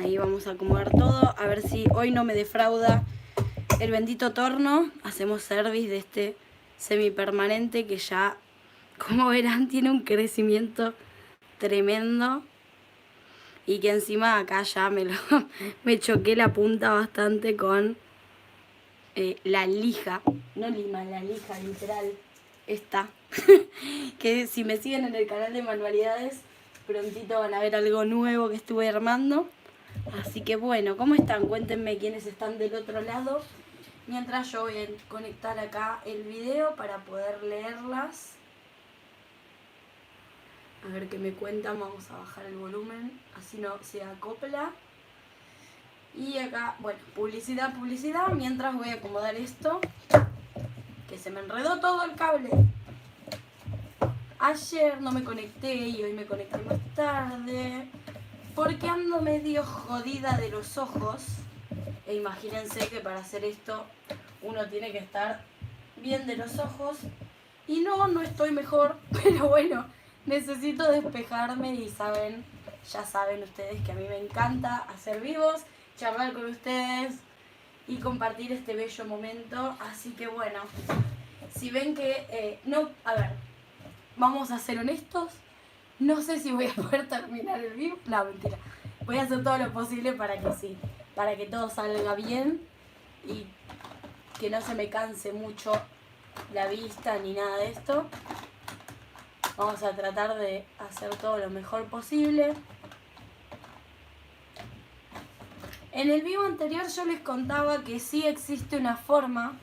Ahí vamos a acomodar todo, a ver si hoy no me defrauda el bendito torno. Hacemos service de este semipermanente que ya, como verán, tiene un crecimiento tremendo. Y que encima acá ya me choqué la punta bastante con la lija. No lima, la lija, literal. Esta. Que si me siguen en el canal de manualidades, prontito van a ver algo nuevo que estuve armando. Así que bueno, ¿cómo están? Cuéntenme quiénes están del otro lado. Mientras yo voy a conectar acá el video para poder leerlas. A ver qué me cuentan, vamos a bajar el volumen, así no se acopla. Y acá, bueno, publicidad, mientras voy a acomodar esto, que se me enredó todo el cable. Ayer no me conecté y hoy me conecté más tarde, porque ando medio jodida de los ojos. E imagínense que para hacer esto uno tiene que estar bien de los ojos. Y no estoy mejor, pero bueno, necesito despejarme y ya saben ustedes que a mí me encanta hacer vivos, charlar con ustedes y compartir este bello momento. Así que bueno, si ven que vamos a ser honestos, no sé si voy a poder terminar el vivo. No, mentira. Voy a hacer todo lo posible para que sí, para que todo salga bien y que no se me canse mucho la vista ni nada de esto. Vamos a tratar de hacer todo lo mejor posible. En el vivo anterior yo les contaba que sí existe una forma...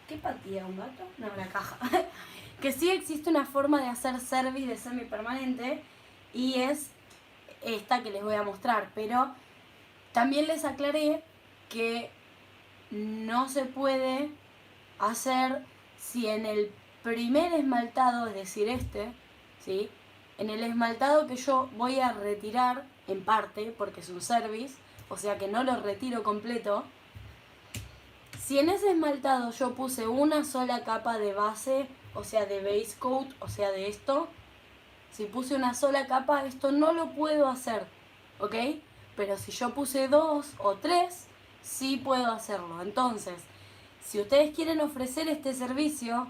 ¿Qué patía? ¿Un gato? No, una caja. Que sí existe una forma de hacer service de semipermanente y es esta que les voy a mostrar. Pero también les aclaré que no se puede hacer si en el primer esmaltado, es decir ¿sí? En el esmaltado que yo voy a retirar en parte, porque es un service, o sea que no lo retiro completo. Si en ese esmaltado yo puse una sola capa de base, o sea de base coat, o sea de esto, si puse una sola capa, esto no lo puedo hacer, ¿ok? Pero si yo puse 2 o 3, sí puedo hacerlo. Entonces, si ustedes quieren ofrecer este servicio,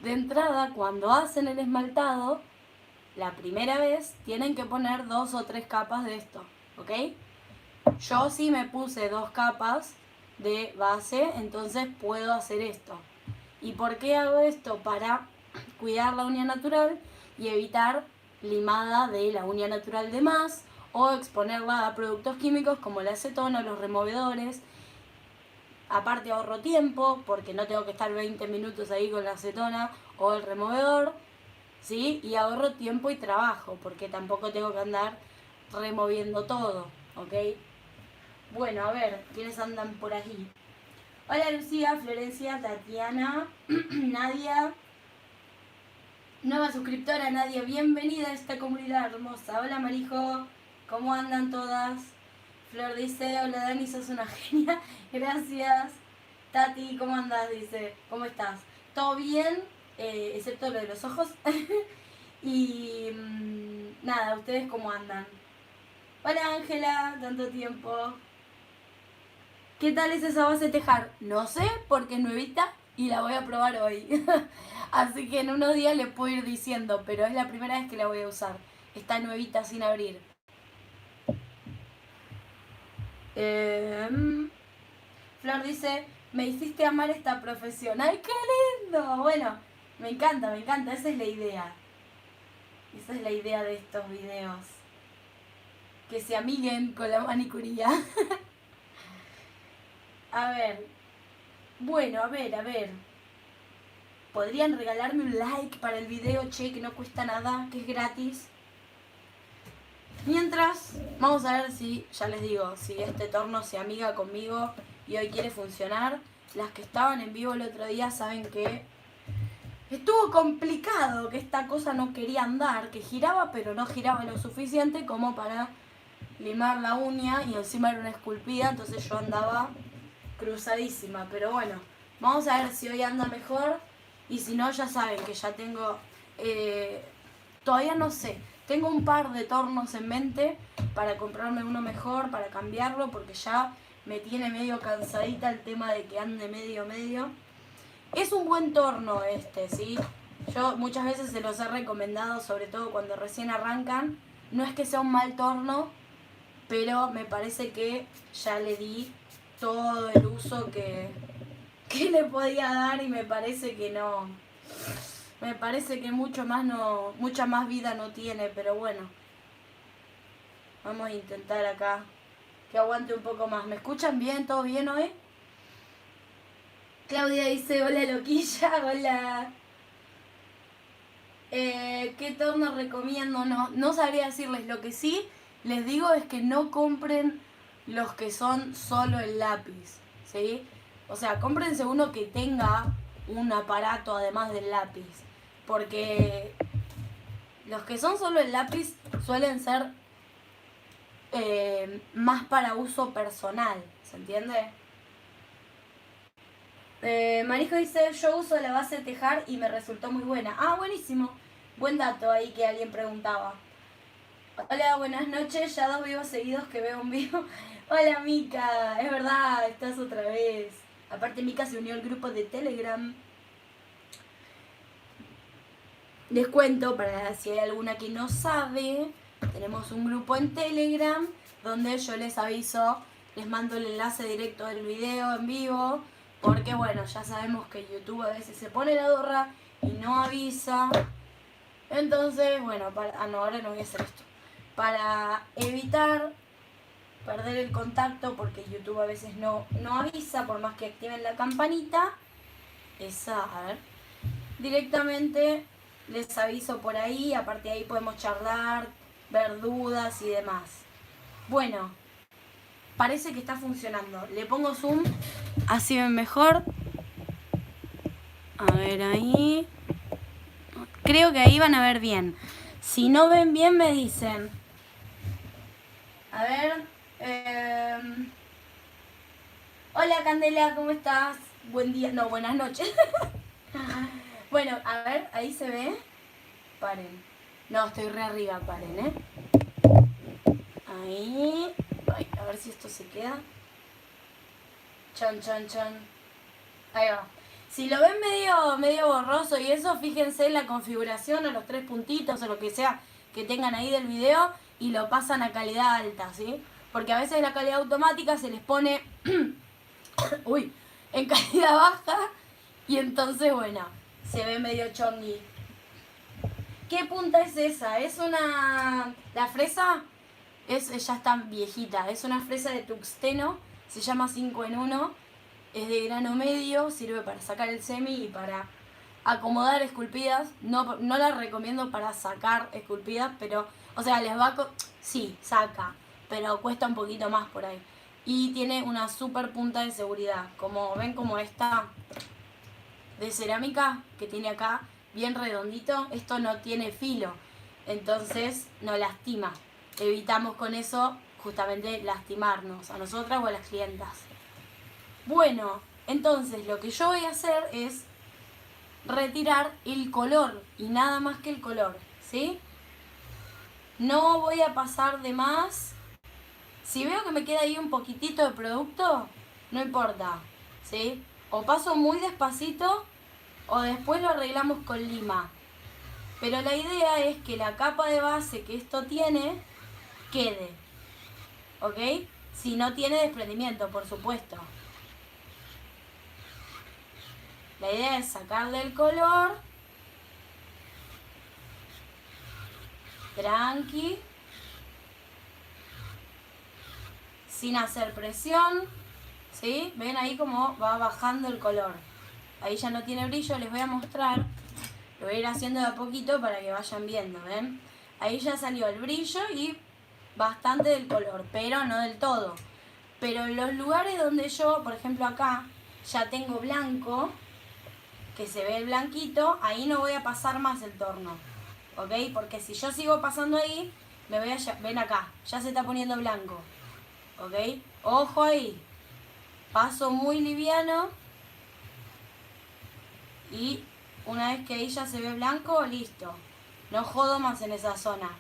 de entrada, cuando hacen el esmaltado, la primera vez tienen que poner 2 o 3 capas de esto, ¿ok? Yo sí me puse 2 capas de base, entonces puedo hacer esto. ¿Y por qué hago esto? Para cuidar la uña natural y evitar limada de la uña natural de más o exponerla a productos químicos como la acetona o los removedores. Aparte ahorro tiempo porque no tengo que estar 20 minutos ahí con la acetona o el removedor, ¿sí? Y ahorro tiempo y trabajo porque tampoco tengo que andar removiendo todo, ¿ok? Bueno, a ver, ¿quiénes andan por ahí? Hola Lucía, Florencia, Tatiana, Nadia, nueva suscriptora Nadia, bienvenida a esta comunidad hermosa. Hola Marijo, ¿cómo andan todas? Flor dice, hola Dani, sos una genia, gracias. Tati, ¿cómo andas? Dice, ¿cómo estás? ¿Todo bien? Excepto lo de los ojos. Y nada, ¿ustedes cómo andan? Hola Ángela, tanto tiempo. ¿Qué tal es esa base tejar? No sé, porque es nuevita y la voy a probar hoy. Así que en unos días les puedo ir diciendo, pero es la primera vez que la voy a usar. Está nuevita sin abrir. Flor dice, me hiciste amar esta profesión. ¡Ay, qué lindo! Bueno, me encanta, esa es la idea. Esa es la idea de estos videos. Que se amiguen con la manicuría. A ver. Bueno, a ver. ¿Podrían regalarme un like para el video, che, que no cuesta nada, que es gratis? Mientras, vamos a ver si, ya les digo, si este torno se amiga conmigo y hoy quiere funcionar. Las que estaban en vivo el otro día saben que estuvo complicado, que esta cosa no quería andar, que giraba pero no giraba lo suficiente como para limar la uña y encima era una esculpida, entonces yo andaba cruzadísima. Pero bueno, vamos a ver si hoy anda mejor y si no ya saben que ya tengo... todavía no sé, Tengo un par de tornos en mente para comprarme uno mejor, para cambiarlo, porque ya me tiene medio cansadita el tema de que ande medio. Es un buen torno este, ¿sí? Yo muchas veces se los he recomendado, sobre todo cuando recién arrancan. No es que sea un mal torno, pero me parece que ya le di todo el uso que le podía dar y me parece que no. Me parece que mucha más vida no tiene, pero bueno. Vamos a intentar acá que aguante un poco más. ¿Me escuchan bien? ¿Todo bien hoy? Claudia dice, hola loquilla, hola. ¿Qué torno recomiendo? No sabría decirles. Lo que sí les digo es que no compren los que son solo el lápiz, ¿sí? O sea, cómprense uno que tenga un aparato además del lápiz. Porque los que son solo el lápiz suelen ser más para uso personal, ¿se entiende? Marijo dice, yo uso la base Tejar y me resultó muy buena. Ah, buenísimo. Buen dato ahí que alguien preguntaba. Hola, buenas noches. Ya 2 vivos seguidos que veo un vivo. Hola, Mica. Es verdad, estás otra vez. Aparte, Mica se unió al grupo de Telegram. Les cuento, para si hay alguna que no sabe, tenemos un grupo en Telegram donde yo les aviso, les mando el enlace directo del video en vivo, porque bueno, ya sabemos que YouTube a veces se pone la gorra y no avisa. Entonces, bueno, ahora no voy a hacer esto. Para evitar perder el contacto, porque YouTube a veces no avisa, por más que activen la campanita, directamente les aviso por ahí, aparte de ahí podemos charlar, ver dudas y demás. Bueno, parece que está funcionando. Le pongo zoom, así ven mejor. A ver ahí. Creo que ahí van a ver bien. Si no ven bien me dicen. A ver. Hola Candela, ¿cómo estás? Buen día, no, buenas noches. Bueno, a ver, ahí se ve. Paren. No, estoy re arriba, paren, Ahí. Ay, a ver si esto se queda. Chan. Ahí va. Si lo ven medio borroso y eso, fíjense en la configuración o los 3 puntitos o lo que sea que tengan ahí del video y lo pasan a calidad alta, ¿sí? Porque a veces la calidad automática se les pone en calidad baja y entonces, bueno, se ve medio chongui. ¿Qué punta es esa? Es una... La fresa ya está viejita. Es una fresa de tuxteno. Se llama 5 en 1. Es de grano medio. Sirve para sacar el semi y para acomodar esculpidas. No la recomiendo para sacar esculpidas, pero... O sea, sí, saca. Pero cuesta un poquito más por ahí. Y tiene una super punta de seguridad. Como ven, como esta de cerámica que tiene acá, bien redondito, esto no tiene filo, entonces no lastima. Evitamos con eso justamente lastimarnos a nosotras o a las clientas. Bueno, entonces lo que yo voy a hacer es retirar el color y nada más que el color, ¿sí? No voy a pasar de más. Si veo que me queda ahí un poquitito de producto, no importa, ¿sí? O paso muy despacito o después lo arreglamos con lima. Pero la idea es que la capa de base que esto tiene quede, ¿ok? Si no tiene desprendimiento, por supuesto. La idea es sacarle el color, tranqui, sin hacer presión, ¿sí? Ven ahí cómo va bajando el color. Ahí ya no tiene brillo, les voy a mostrar. Lo voy a ir haciendo de a poquito para que vayan viendo, ¿ven? Ahí ya salió el brillo y bastante del color, pero no del todo. Pero en los lugares donde yo, por ejemplo acá, ya tengo blanco, que se ve el blanquito, ahí no voy a pasar más el torno, ¿ok? Porque si yo sigo pasando ahí, ven acá, ya se está poniendo blanco, ¿ok? Ojo ahí, paso muy liviano y una vez que ahí ya se ve blanco, listo. No jodo más en esa zona.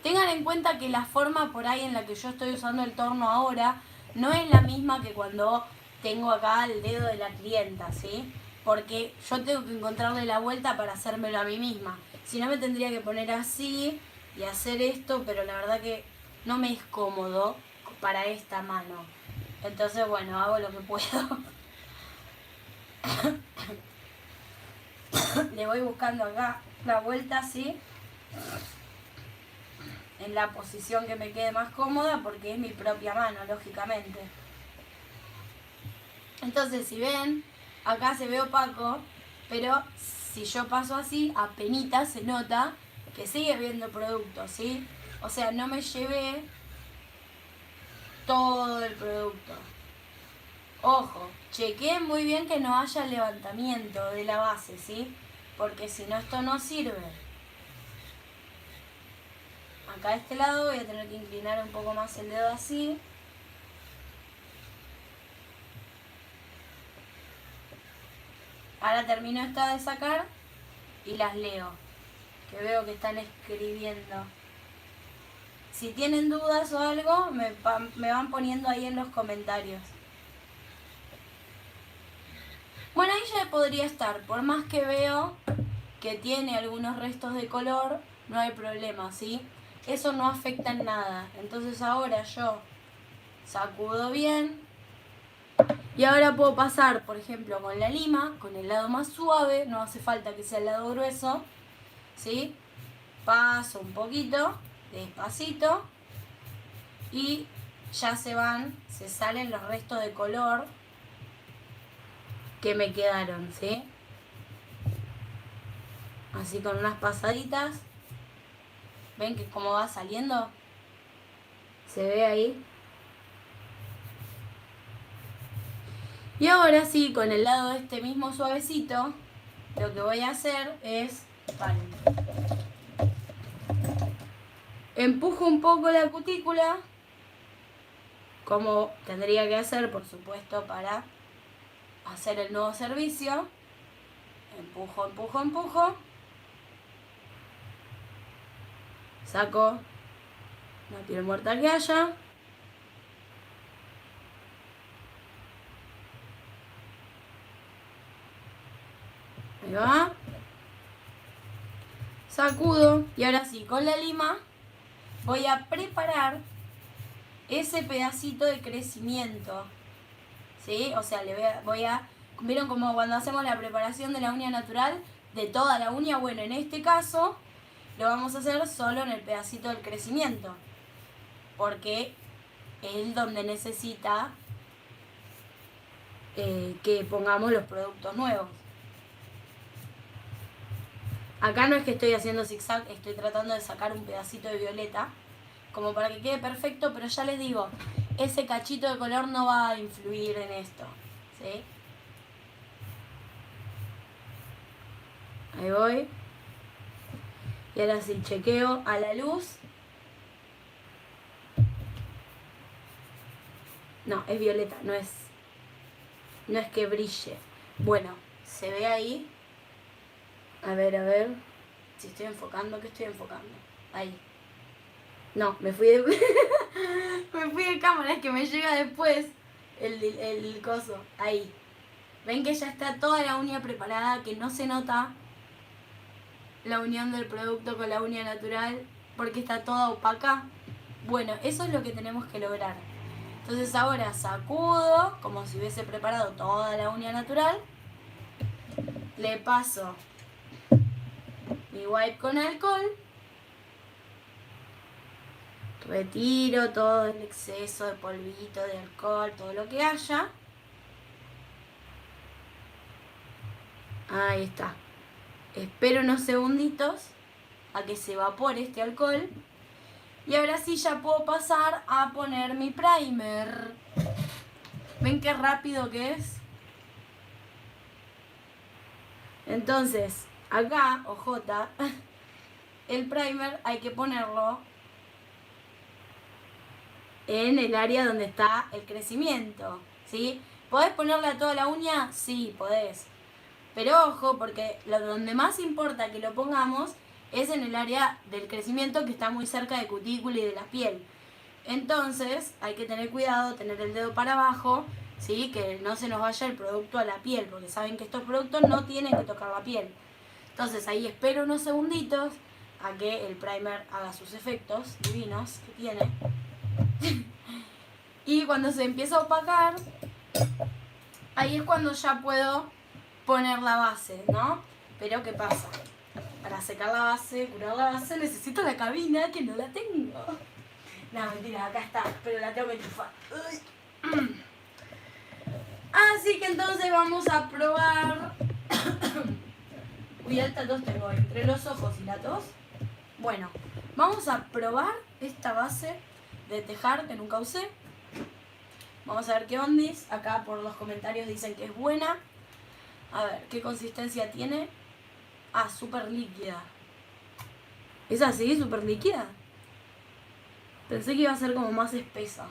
Tengan en cuenta que la forma por ahí en la que yo estoy usando el torno ahora no es la misma que cuando tengo acá el dedo de la clienta, ¿sí? Porque yo tengo que encontrarle la vuelta para hacérmelo a mí misma. Si no, me tendría que poner así y hacer esto, pero la verdad que no me es cómodo para esta mano. Entonces, bueno, hago lo que puedo. Le voy buscando acá la vuelta así, en la posición que me quede más cómoda, porque es mi propia mano, lógicamente. Entonces, si ven, acá se ve opaco, pero si yo paso así, apenita se nota que sigue viendo producto, ¿sí? O sea, no me llevé todo el producto. Ojo, chequeen muy bien que no haya levantamiento de la base, ¿sí? Porque si no, esto no sirve. Acá de este lado voy a tener que inclinar un poco más el dedo así. Ahora termino esta de sacar y las leo, que veo que están escribiendo. Si tienen dudas o algo, me van poniendo ahí en los comentarios. Bueno, ahí ya podría estar. Por más que veo que tiene algunos restos de color, no hay problema, ¿sí? Eso no afecta en nada. Entonces ahora yo sacudo bien. Y ahora puedo pasar, por ejemplo, con la lima, con el lado más suave. No hace falta que sea el lado grueso, ¿sí? Paso un poquito, despacito. Y ya se salen los restos de color que me quedaron, ¿sí? Así con unas pasaditas. ¿Ven que cómo va saliendo? ¿Se ve ahí? Y ahora sí, con el lado este mismo suavecito, lo que voy a hacer es... empujo un poco la cutícula, como tendría que hacer, por supuesto, para hacer el nuevo servicio. Empujo, empujo, empujo. Saco la piel muerta que haya. Ahí va. Sacudo. Y ahora sí, con la lima voy a preparar ese pedacito de crecimiento. ¿Sí? O sea, voy a... ¿Vieron como cuando hacemos la preparación de la uña natural? De toda la uña. Bueno, en este caso lo vamos a hacer solo en el pedacito del crecimiento. Porque es donde necesita que pongamos los productos nuevos. Acá no es que estoy haciendo zigzag, estoy tratando de sacar un pedacito de violeta como para que quede perfecto, pero ya les digo, ese cachito de color no va a influir en esto, ¿sí? Ahí voy. Y ahora sí, chequeo a la luz. No, es violeta, no es que brille. Bueno, se ve ahí. A ver. Si estoy enfocando, ¿qué estoy enfocando? Ahí. No, me fui de... me fui de cámara, es que me llega después el coso. Ahí. Ven que ya está toda la uña preparada, que no se nota la unión del producto con la uña natural porque está toda opaca. Bueno, eso es lo que tenemos que lograr. Entonces ahora sacudo como si hubiese preparado toda la uña natural. Le paso mi wipe con alcohol. Retiro todo el exceso de polvito, de alcohol, todo lo que haya. Ahí está. Espero unos segunditos a que se evapore este alcohol. Y ahora sí ya puedo pasar a poner mi primer. ¿Ven qué rápido que es? Entonces, acá, ojota, el primer hay que ponerlo en el área donde está el crecimiento, ¿sí? ¿Podés ponerle a toda la uña? Sí, podés. Pero ojo, porque donde más importa que lo pongamos es en el área del crecimiento que está muy cerca de cutícula y de la piel. Entonces hay que tener cuidado, tener el dedo para abajo, ¿sí? Que no se nos vaya el producto a la piel, porque saben que estos productos no tienen que tocar la piel. Entonces ahí espero unos segunditos a que el primer haga sus efectos divinos que tiene. Y cuando se empieza a opacar, ahí es cuando ya puedo poner la base, ¿no? Pero ¿qué pasa? Para secar la base, curar la base, necesito la cabina que no la tengo. No, mentira, acá está, pero la tengo que enchufar. Así que entonces vamos a probar. Uy, alta tos tengo entre los ojos y la tos. Bueno, vamos a probar esta base de tejar que nunca usé. Vamos a ver qué ondis. Acá por los comentarios dicen que es buena. A ver, ¿qué consistencia tiene? Ah, súper líquida. ¿Es así? ¿Súper líquida? Pensé que iba a ser como más espesa.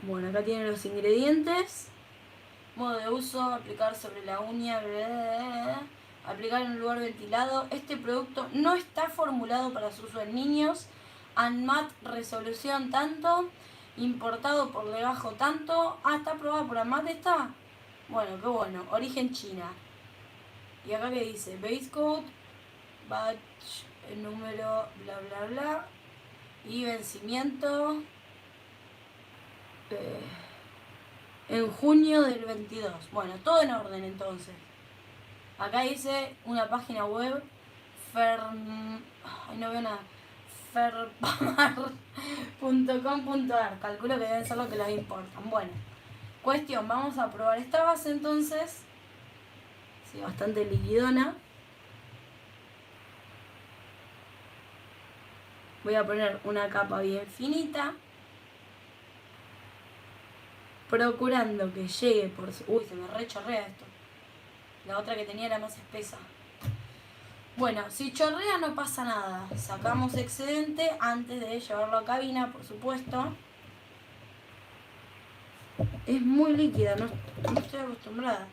Bueno, acá tienen los ingredientes. Modo de uso, aplicar sobre la uña, aplicar en un lugar ventilado. Este producto no está formulado para su uso en niños. ANMAT resolución tanto. Importado por Legajo tanto. Ah, ¿está aprobado por ANMAT esta? Bueno, qué bueno. Origen China. Y acá que dice base code, batch, el número, bla bla bla. Y vencimiento en junio del 22. Bueno, todo en orden entonces. Acá dice una página web ay, no veo nada. Ferpamar.com.ar. Calculo que deben ser lo que les importan. Bueno, cuestión, vamos a probar esta base entonces. Sí, bastante liquidona. Voy a poner una capa bien finita, procurando que llegue por... Uy, se me rechorrea esto. La otra que tenía era más espesa. Bueno, si chorrea no pasa nada. Sacamos excedente antes de llevarlo a cabina, por supuesto. Es muy líquida, no estoy acostumbrada.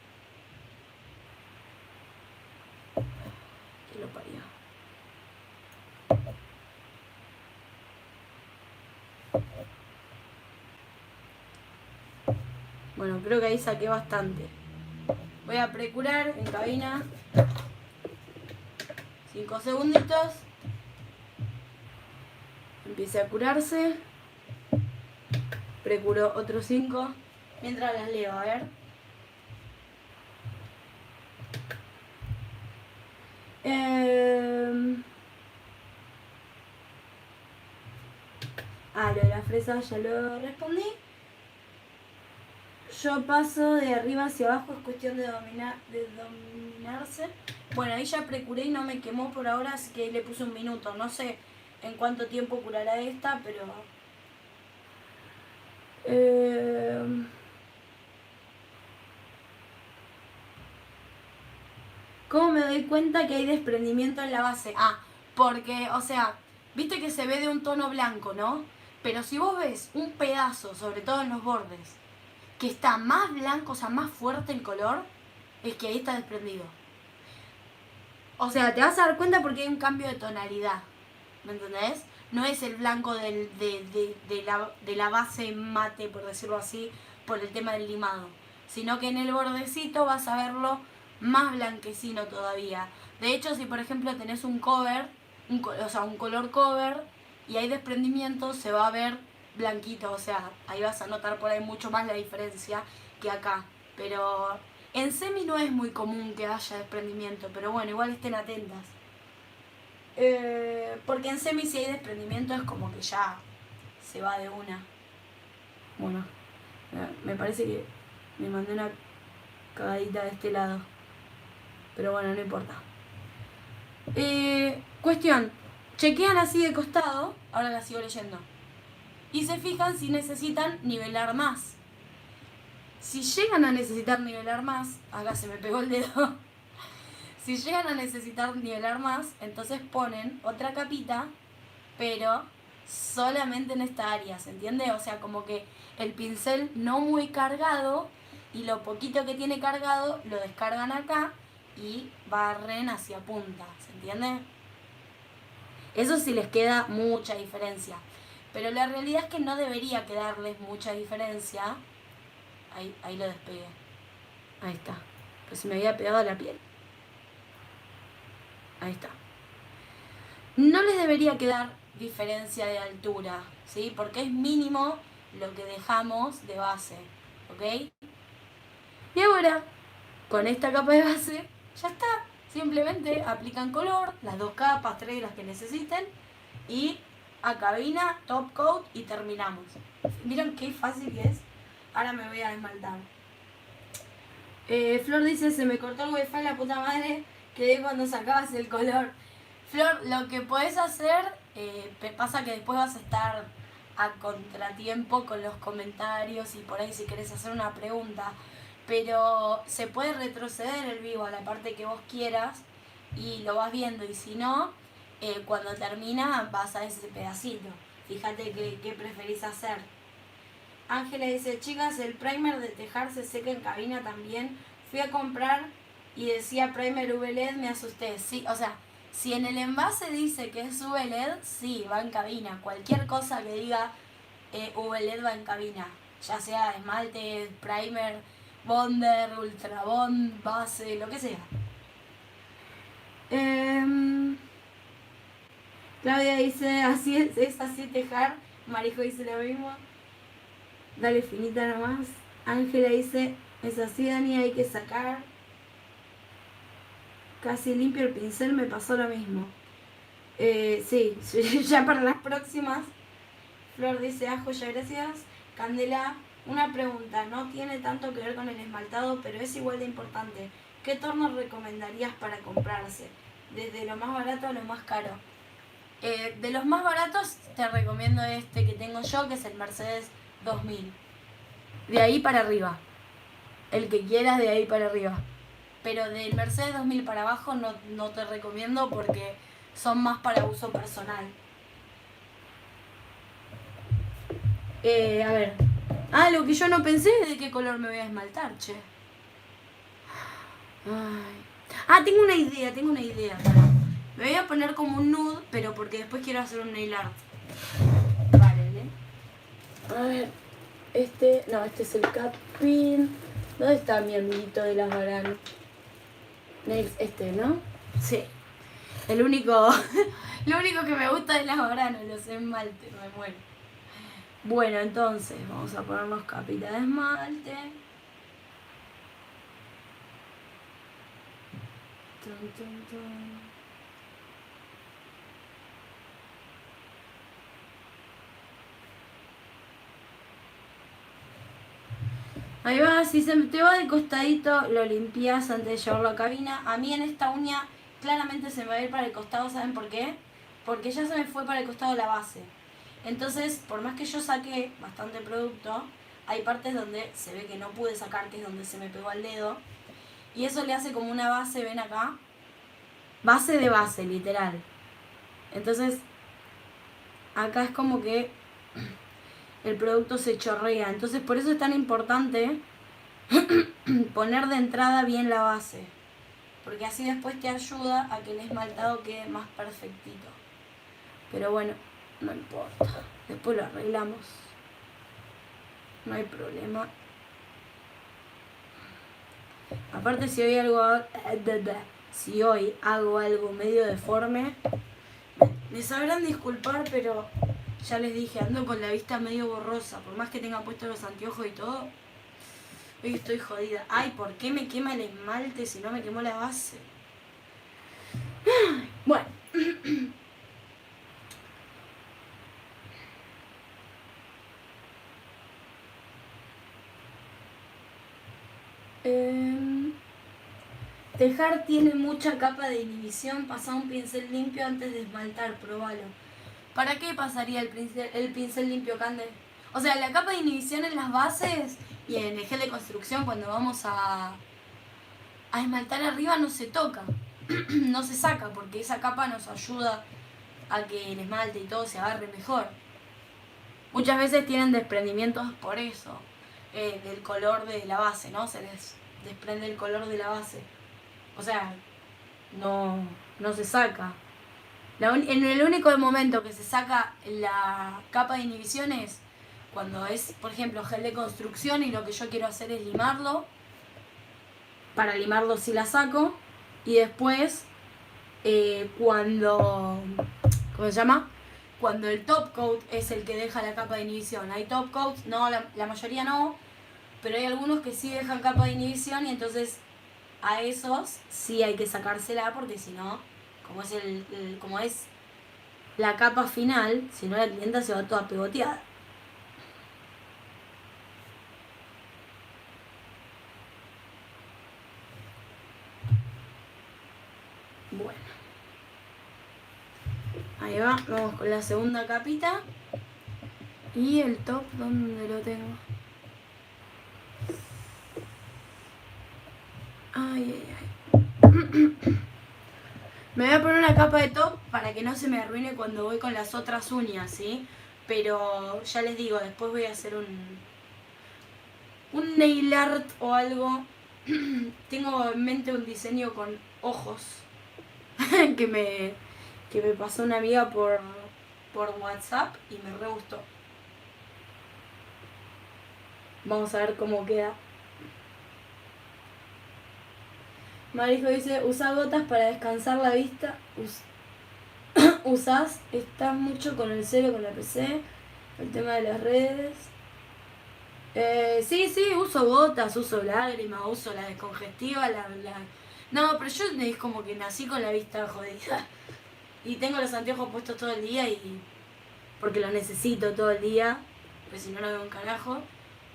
Que lo parió. Bueno, creo que ahí saqué bastante. Voy a precurar en cabina 5 segunditos. Empiece a curarse. Precuro otros 5. Mientras las leo, a ver. Lo de la fresa ya lo respondí. Yo paso de arriba hacia abajo, es cuestión de dominarse. Bueno, ahí ya precuré y no me quemó por ahora, así que le puse 1 minuto. No sé en cuánto tiempo curará esta, pero... ¿Cómo me doy cuenta que hay desprendimiento en la base? Porque, o sea, viste que se ve de un tono blanco, ¿no? Pero si vos ves un pedazo, sobre todo en los bordes, que está más blanco, o sea, más fuerte el color, es que ahí está desprendido. O sea, te vas a dar cuenta porque hay un cambio de tonalidad, ¿me entendés? No es el blanco de la base mate, por decirlo así, por el tema del limado, sino que en el bordecito vas a verlo más blanquecino todavía. De hecho, si por ejemplo tenés un cover, un color cover, y hay desprendimiento, se va a ver blanquito, o sea, ahí vas a notar por ahí mucho más la diferencia que acá. Pero en semi no es muy común que haya desprendimiento, pero bueno, igual estén atentas. Porque en semi si hay desprendimiento es como que ya se va de una. Bueno, me parece que me mandé una cagadita de este lado. Pero bueno, no importa. Cuestión, chequean así de costado, ahora la sigo leyendo, y se fijan si necesitan nivelar más. Si llegan a necesitar nivelar más, acá se me pegó el dedo, si llegan a necesitar nivelar más, entonces ponen otra capita, pero solamente en esta área, ¿se entiende? O sea, como que el pincel no muy cargado, y lo poquito que tiene cargado lo descargan acá, y barren hacia punta, ¿se entiende? Eso sí les queda mucha diferencia. Pero la realidad es que no debería quedarles mucha diferencia. Ahí lo despegué. Ahí está. Pues se me había pegado a la piel. Ahí está. No les debería quedar diferencia de altura, ¿sí? Porque es mínimo lo que dejamos de base, ¿ok? Y ahora, con esta capa de base, ya está. Simplemente aplican color, las 2 capas, 3 las que necesiten, y a cabina, top coat y terminamos. ¿Vieron qué fácil que es? Ahora me voy a esmaltar. Flor dice, se me cortó el wifi la puta madre, quedé cuando sacabas el color. Flor, lo que podés hacer, pasa que después vas a estar a contratiempo con los comentarios y por ahí si querés hacer una pregunta, pero se puede retroceder el vivo a la parte que vos quieras y lo vas viendo, y si no, cuando termina vas a ese pedacito. Fíjate qué preferís hacer. Ángela dice, chicas, el primer de tejar se seca en cabina también. Fui a comprar y decía primer UV-LED, me asusté. Sí, o sea, si en el envase dice que es UV-LED, sí, va en cabina. Cualquier cosa que diga UV-LED va en cabina. Ya sea esmalte, primer, bonder, ultra bond, base, lo que sea. Claudia dice, así es así tejar. Marijo dice lo mismo. Dale finita nomás. Ángela dice, es así, Dani, hay que sacar. Casi limpio el pincel, me pasó lo mismo. Sí, ya para las próximas. Flor dice, ajo, ya gracias. Candela, una pregunta, no tiene tanto que ver con el esmaltado, pero es igual de importante. ¿Qué torno recomendarías para comprarse? Desde lo más barato a lo más caro. De los más baratos te recomiendo este que tengo yo, que es el Mercedes 2000. De ahí para arriba. El que quieras de ahí para arriba. Pero del Mercedes 2000 para abajo no te recomiendo porque son más para uso personal. A ver. Lo que yo no pensé es de qué color me voy a esmaltar, che. Ay. Tengo una idea. Me voy a poner como un nude, pero porque después quiero hacer un nail art. Vale, A ver. Este es el cat pin. ¿Dónde está mi amiguito de las baranas? ¿No? Sí. Lo único que me gusta de las baranas, los esmaltes, me muero. Bueno, entonces vamos a ponernos capita de esmalte. Ahí va, si se te va de costadito, lo limpias antes de llevarlo a cabina. A mí en esta uña claramente se me va a ir para el costado, ¿saben por qué? Porque ya se me fue para el costado la base. Entonces, por más que yo saqué bastante producto, hay partes donde se ve que no pude sacar, que es donde se me pegó el dedo. Y eso le hace como una base, ven acá. Base de base, literal. Entonces, acá es como que el producto se chorrea. Entonces, por eso es tan importante poner de entrada bien la base. Porque así después te ayuda a que el esmaltado quede más perfectito. Pero bueno, no importa. Después lo arreglamos. No hay problema. Aparte, si hoy hago algo medio deforme, me sabrán disculpar, pero ya les dije, ando con la vista medio borrosa. Por más que tenga puestos los anteojos y todo, hoy estoy jodida. Ay, ¿por qué me quema el esmalte si no me quemó la base? Bueno. Tejar tiene mucha capa de inhibición. Pasa un pincel limpio antes de esmaltar, probalo. ¿Para qué pasaría el pincel limpio, Cande? O sea, la capa de inhibición en las bases y en el gel de construcción cuando vamos a esmaltar arriba no se toca, no se saca, porque esa capa nos ayuda a que el esmalte y todo se agarre mejor. Muchas veces tienen desprendimientos por eso, del color de la base, ¿no? Se les desprende el color de la base. O sea, no se saca. En el único momento que se saca la capa de inhibición es cuando es, por ejemplo, gel de construcción y lo que yo quiero hacer es limarlo. Para limarlo sí la saco. Y después, cuando... ¿Cómo se llama? Cuando el top coat es el que deja la capa de inhibición. Hay top coats, no, la mayoría no, pero hay algunos que sí dejan capa de inhibición y entonces a esos sí hay que sacársela porque si no, como es la capa final, si no la clienta se va toda pegoteada. Bueno. Ahí va, vamos con la segunda capita. Y el top, ¿dónde lo tengo? Ay. Me voy a poner una capa de top para que no se me arruine cuando voy con las otras uñas, ¿sí? Pero ya les digo, después voy a hacer un nail art o algo. Tengo en mente un diseño con ojos que me pasó una amiga por WhatsApp y me re gustó. Vamos a ver cómo queda. Marijo dice, usa gotas para descansar la vista. Usás, estás mucho con el celo, con la PC, el tema de las redes. Sí, uso gotas, uso lágrimas, uso la descongestiva, No, pero yo es como que nací con la vista jodida. Y tengo los anteojos puestos todo el día y... porque lo necesito todo el día, pues si no, no veo un carajo.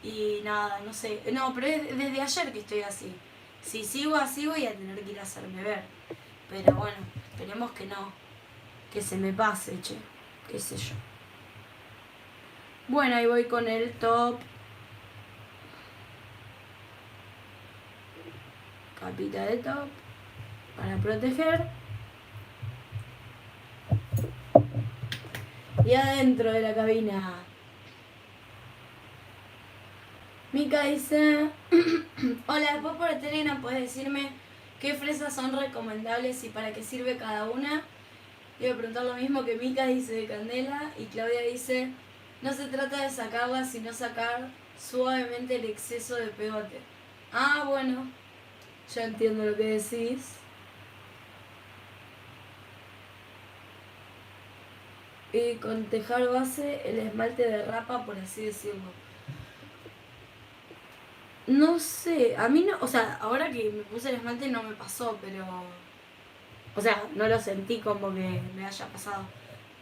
Y nada, no sé. No, pero es desde ayer que estoy así. Si sigo así voy a tener que ir a hacerme ver. Pero bueno, esperemos que no. Que se me pase, che. Qué sé yo. Bueno, ahí voy con el top. Capita de top. Para proteger. Y adentro de la cabina. Mica dice... Hola, después por Telegram puedes decirme qué fresas son recomendables y para qué sirve cada una. Iba a preguntar lo mismo que Mica dice de Candela y Claudia dice, no se trata de sacarla, sino sacar suavemente el exceso de pegote. Ah, bueno, ya entiendo lo que decís. Y con tejar base el esmalte derrapa, por así decirlo. No sé, a mí no, o sea, ahora que me puse el esmalte no me pasó, pero... O sea, no lo sentí como que me haya pasado.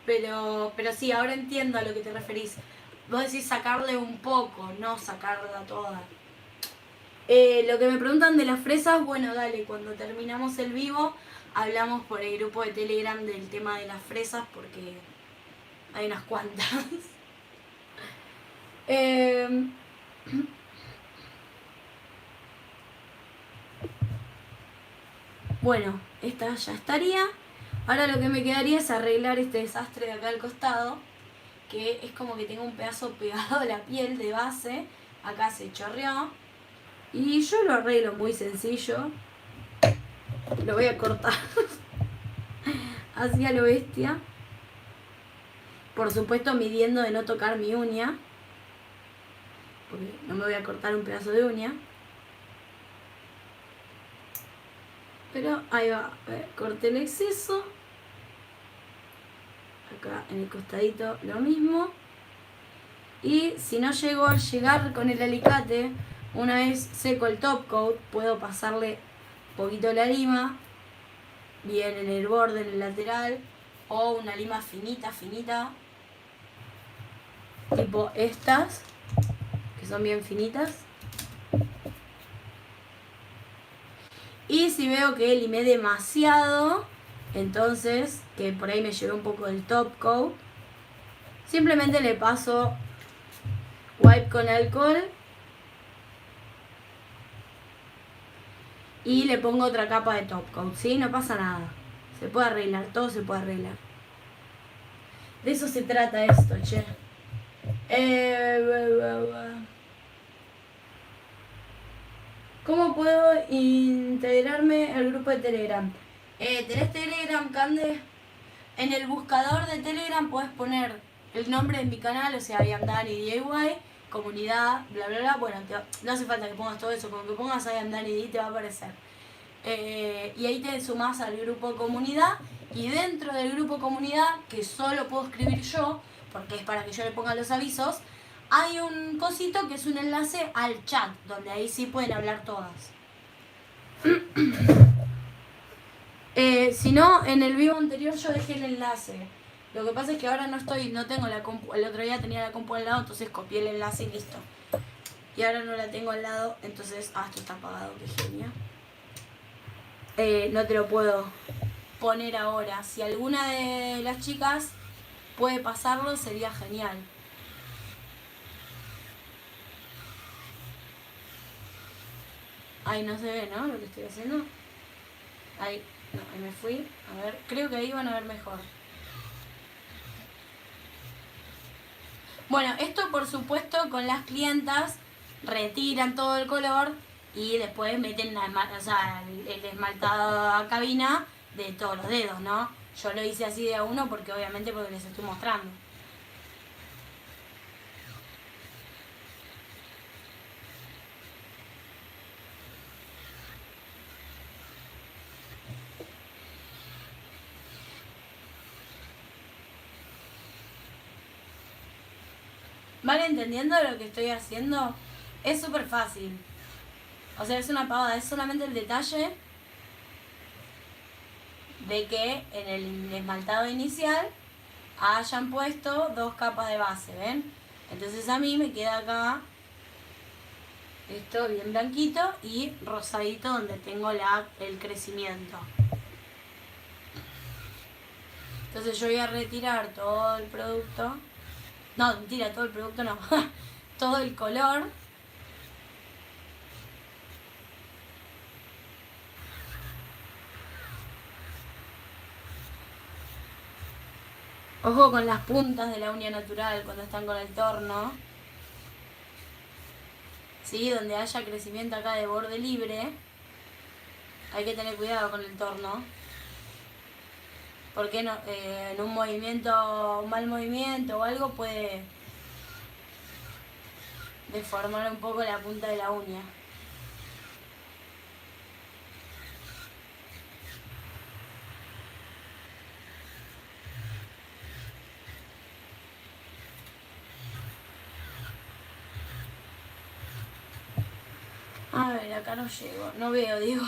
Pero sí, ahora entiendo a lo que te referís. Vos decís sacarle un poco, no sacarla toda. Lo que me preguntan de las fresas, bueno, dale, cuando terminamos el vivo, hablamos por el grupo de Telegram del tema de las fresas, porque hay unas cuantas. Bueno, esta ya estaría. Ahora lo que me quedaría es arreglar este desastre de acá al costado, que es como que tengo un pedazo pegado a la piel de base. Acá se chorreó. Y yo lo arreglo muy sencillo. Lo voy a cortar así a lo bestia. Por supuesto midiendo de no tocar mi uña, porque no me voy a cortar un pedazo de uña. Pero ahí va, a ver, corté el exceso. Acá en el costadito lo mismo. Y si no llego a llegar con el alicate, una vez seco el top coat, puedo pasarle un poquito la lima, bien en el borde, en el lateral, o una lima finita, tipo estas, que son bien finitas. Y si veo que limé demasiado, entonces, que por ahí me llevé un poco del top coat, simplemente le paso wipe con alcohol y le pongo otra capa de top coat, ¿sí? No pasa nada. Se puede arreglar, todo se puede arreglar. De eso se trata esto, che. ¿Cómo puedo integrarme al grupo de Telegram? ¿Tenés Telegram, Cande? En el buscador de Telegram puedes poner el nombre de mi canal, o sea, Yamdani DIY, comunidad, bla bla bla. Bueno, no hace falta que pongas todo eso, con que pongas Yamdani DIY te va a aparecer. Y ahí te sumás al grupo comunidad, y dentro del grupo comunidad, que solo puedo escribir yo, porque es para que yo le ponga los avisos, hay un cosito que es un enlace al chat, donde ahí sí pueden hablar todas. Si no, en el vivo anterior yo dejé el enlace. Lo que pasa es que ahora no tengo la compu. El otro día tenía la compu al lado, entonces copié el enlace y listo. Y ahora no la tengo al lado, entonces... esto está apagado, qué genio. No te lo puedo poner ahora. Si alguna de las chicas puede pasarlo, sería genial. Ahí no se ve, ¿no? Lo que estoy haciendo. Ahí, no, ahí me fui. A ver, creo que ahí van a ver mejor. Bueno, esto por supuesto con las clientas retiran todo el color y después meten el esmaltado a cabina de todos los dedos, ¿no? Yo lo hice así de a uno porque obviamente les estoy mostrando. ¿Van entendiendo lo que estoy haciendo? Es súper fácil. O sea, es una pavada, es solamente el detalle de que en el esmaltado inicial hayan puesto 2 capas de base, ¿ven? Entonces a mí me queda acá esto bien blanquito y rosadito donde tengo el crecimiento. Entonces yo voy a retirar todo el producto. No, mentira, todo el producto no. Todo el color. Ojo con las puntas de la uña natural cuando están con el torno. ¿Sí? Donde haya crecimiento acá de borde libre, hay que tener cuidado con el torno. Porque no, en un mal movimiento o algo puede deformar un poco la punta de la uña. A ver, acá no llego, no veo, digo.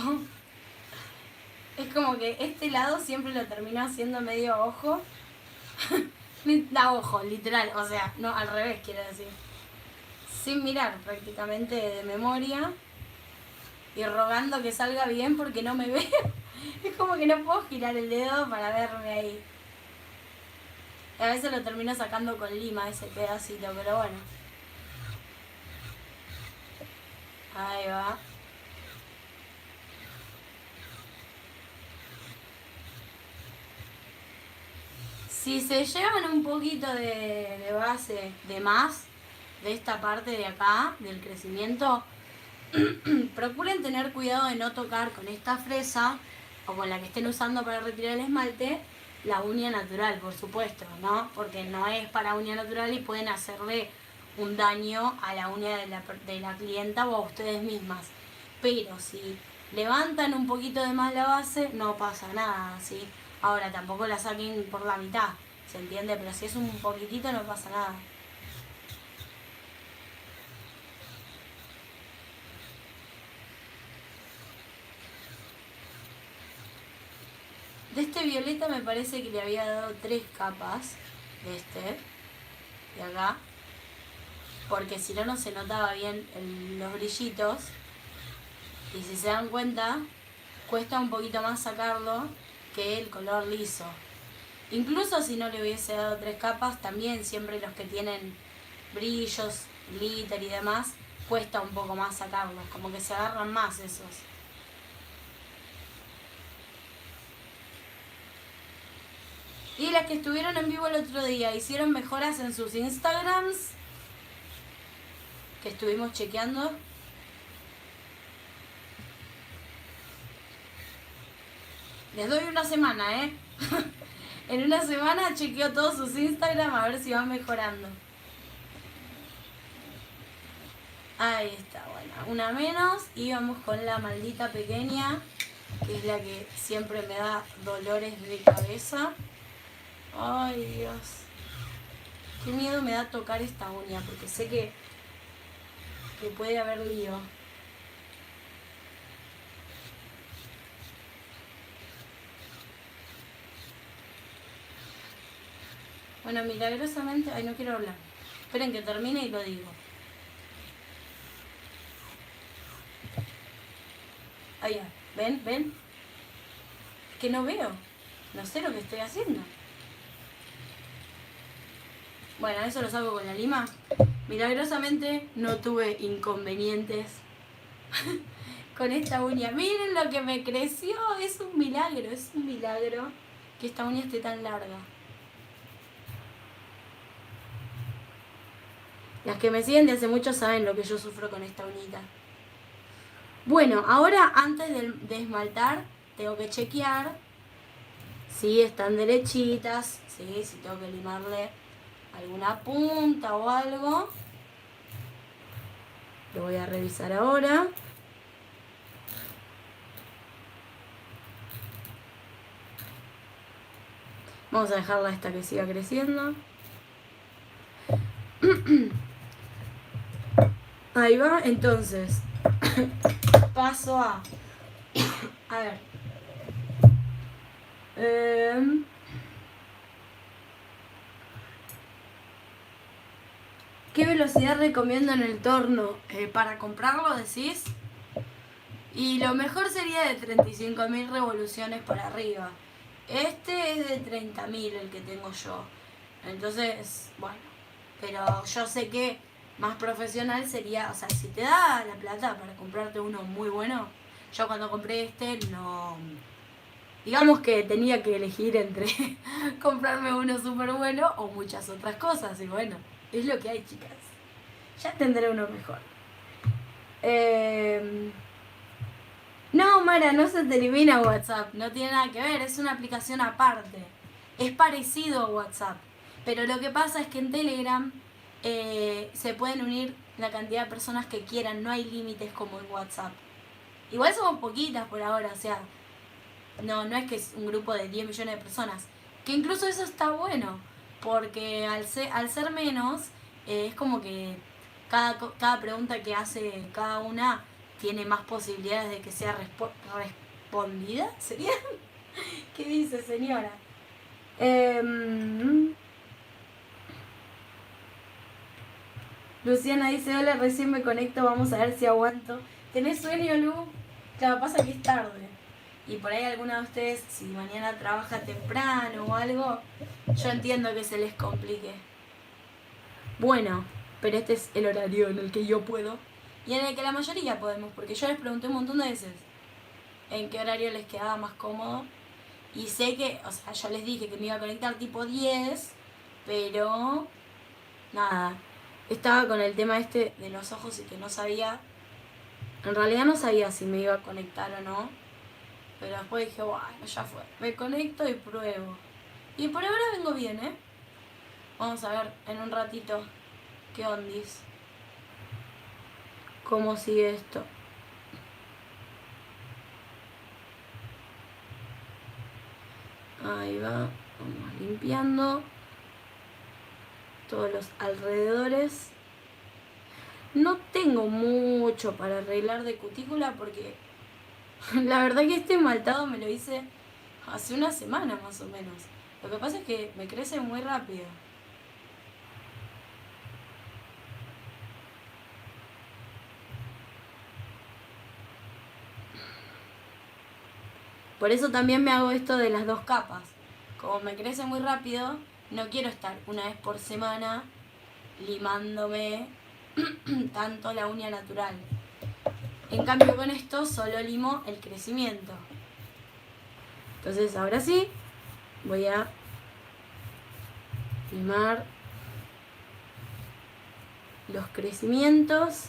Es como que este lado siempre lo termino haciendo medio a ojo. A ojo, literal, o sea, no, al revés quiero decir. Sin mirar, prácticamente de memoria. Y rogando que salga bien porque no me veo. Es como que no puedo girar el dedo para verme ahí. Y a veces lo termino sacando con lima ese pedacito, pero bueno. Ahí va. Si se llevan un poquito de base de más, de esta parte de acá, del crecimiento, procuren tener cuidado de no tocar con esta fresa o con la que estén usando para retirar el esmalte la uña natural, por supuesto, ¿no? Porque no es para uña natural y pueden hacerle un daño a la uña de la clienta o a ustedes mismas. Pero si levantan un poquito de más la base, no pasa nada, ¿sí? Ahora, tampoco la saquen por la mitad, ¿se entiende? Pero si es un poquitito, no pasa nada. De este violeta me parece que le había dado 3 capas de este, de acá, porque si no, no se notaba bien los brillitos. Y si se dan cuenta, cuesta un poquito más sacarlo que el color liso. Incluso si no le hubiese dado 3 capas, también siempre los que tienen brillos, glitter y demás, cuesta un poco más sacarlos, como que se agarran más esos. Y las que estuvieron en vivo el otro día, ¿hicieron mejoras en sus Instagrams? Que estuvimos chequeando. Les doy una semana, En una semana chequeo todos sus Instagram a ver si van mejorando. Ahí está, bueno, una menos. Y vamos con la maldita pequeña, que es la que siempre me da dolores de cabeza. Ay, Dios. Qué miedo me da tocar esta uña, porque sé que puede haber lío. Bueno, milagrosamente... Ay, no quiero hablar. Esperen que termine y lo digo. Ahí ya. ¿Ven? ¿Ven? Es que no veo. No sé lo que estoy haciendo. Bueno, eso lo saco con la lima. Milagrosamente no tuve inconvenientes con esta uña. Miren lo que me creció. Es un milagro que esta uña esté tan larga. Las que me siguen de hace mucho saben lo que yo sufro con esta uñita. Bueno, ahora antes de esmaltar, tengo que chequear si están derechitas, ¿sí? Si tengo que limarle alguna punta o algo. Lo voy a revisar ahora. Vamos a dejarla esta que siga creciendo. Ahí va, entonces paso a ver. ¿Qué velocidad recomiendo en el torno? Para comprarlo, decís. Y lo mejor sería de 35.000 revoluciones para arriba. Este es de 30.000 el que tengo yo. Entonces, bueno. Pero yo sé que más profesional sería, o sea, si te da la plata para comprarte uno muy bueno. Yo cuando compré este no... Digamos que tenía que elegir entre comprarme uno súper bueno o muchas otras cosas. Y bueno, es lo que hay, chicas. Ya tendré uno mejor. No, Mara, no se te elimina WhatsApp. No tiene nada que ver, es una aplicación aparte. Es parecido a WhatsApp. Pero lo que pasa es que en Telegram se pueden unir la cantidad de personas que quieran. No hay límites como en WhatsApp. Igual somos poquitas por ahora, o sea... No es que es un grupo de 10 millones de personas. Que incluso eso está bueno. Porque al ser menos, es como que cada pregunta que hace cada una tiene más posibilidades de que sea respondida. ¿Sería? ¿Qué dice, señora? Luciana dice, hola, recién me conecto, vamos a ver si aguanto. ¿Tenés sueño, Lu? Claro, pasa que es tarde. Y por ahí alguna de ustedes, si mañana trabaja temprano o algo, yo entiendo que se les complique. Bueno, pero este es el horario en el que yo puedo. Y en el que la mayoría podemos, porque yo les pregunté un montón de veces en qué horario les quedaba más cómodo. Y sé que, o sea, yo les dije que me iba a conectar tipo 10, pero nada, estaba con el tema este de los ojos y que no sabía, en realidad no sabía si me iba a conectar o no. Pero después dije, bueno, ya fue. Me conecto y pruebo. Y por ahora vengo bien, ¿eh? Vamos a ver en un ratito qué ondis. ¿Cómo sigue esto? Ahí va. Vamos limpiando todos los alrededores. No tengo mucho para arreglar de cutícula porque la verdad que este esmaltado me lo hice hace una semana más o menos. Lo que pasa es que me crece muy rápido. Por eso también me hago esto de las 2 capas. Como me crece muy rápido, no quiero estar una vez por semana limándome tanto la uña natural. En cambio con esto solo limo el crecimiento. Entonces ahora sí, voy a limar los crecimientos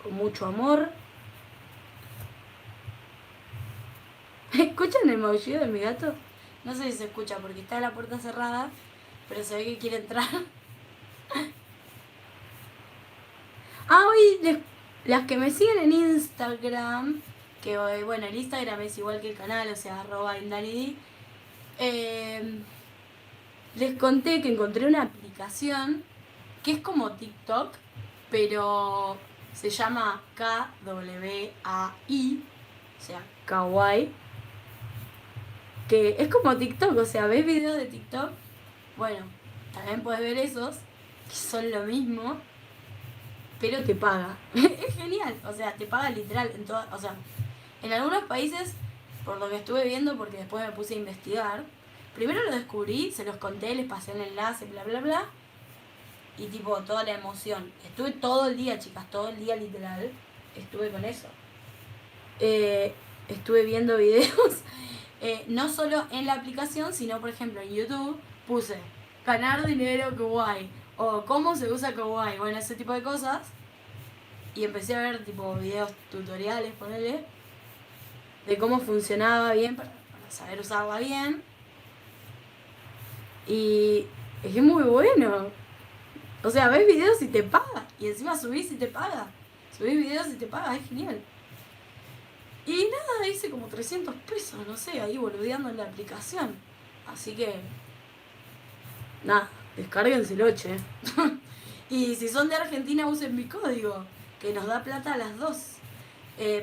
con mucho amor. ¿Escuchan el maullido de mi gato? No sé si se escucha porque está la puerta cerrada, pero se ve que quiere entrar. Hoy las que me siguen en Instagram, que bueno, el Instagram es igual que el canal, o sea, @indanidi, les conté que encontré una aplicación que es como TikTok, pero se llama KWAI, o sea, Kawaii, que es como TikTok, o sea, ¿ves videos de TikTok? Bueno, también puedes ver esos, que son lo mismo, pero te paga. Es genial, o sea, te paga literal en todo, o sea, en algunos países, por lo que estuve viendo, porque después me puse a investigar, primero lo descubrí, se los conté, les pasé el enlace, bla, bla, bla, y tipo, toda la emoción. Estuve todo el día, chicas, todo el día literal, estuve con eso. Estuve viendo videos, no solo en la aplicación, sino por ejemplo en YouTube, puse ganar dinero Kawaii, o cómo se usa Kawaii, bueno, ese tipo de cosas. Y empecé a ver tipo videos tutoriales, ponele, de cómo funcionaba bien, para saber usarla bien. Y es muy bueno. O sea, ves videos y te paga. Y encima subís y te paga. Subís videos y te paga, es genial. Y nada, hice como 300 pesos, no sé, ahí boludeando en la aplicación. Así que, nada, descárguenselo, che. Y si son de Argentina, usen mi código, que nos da plata a las dos.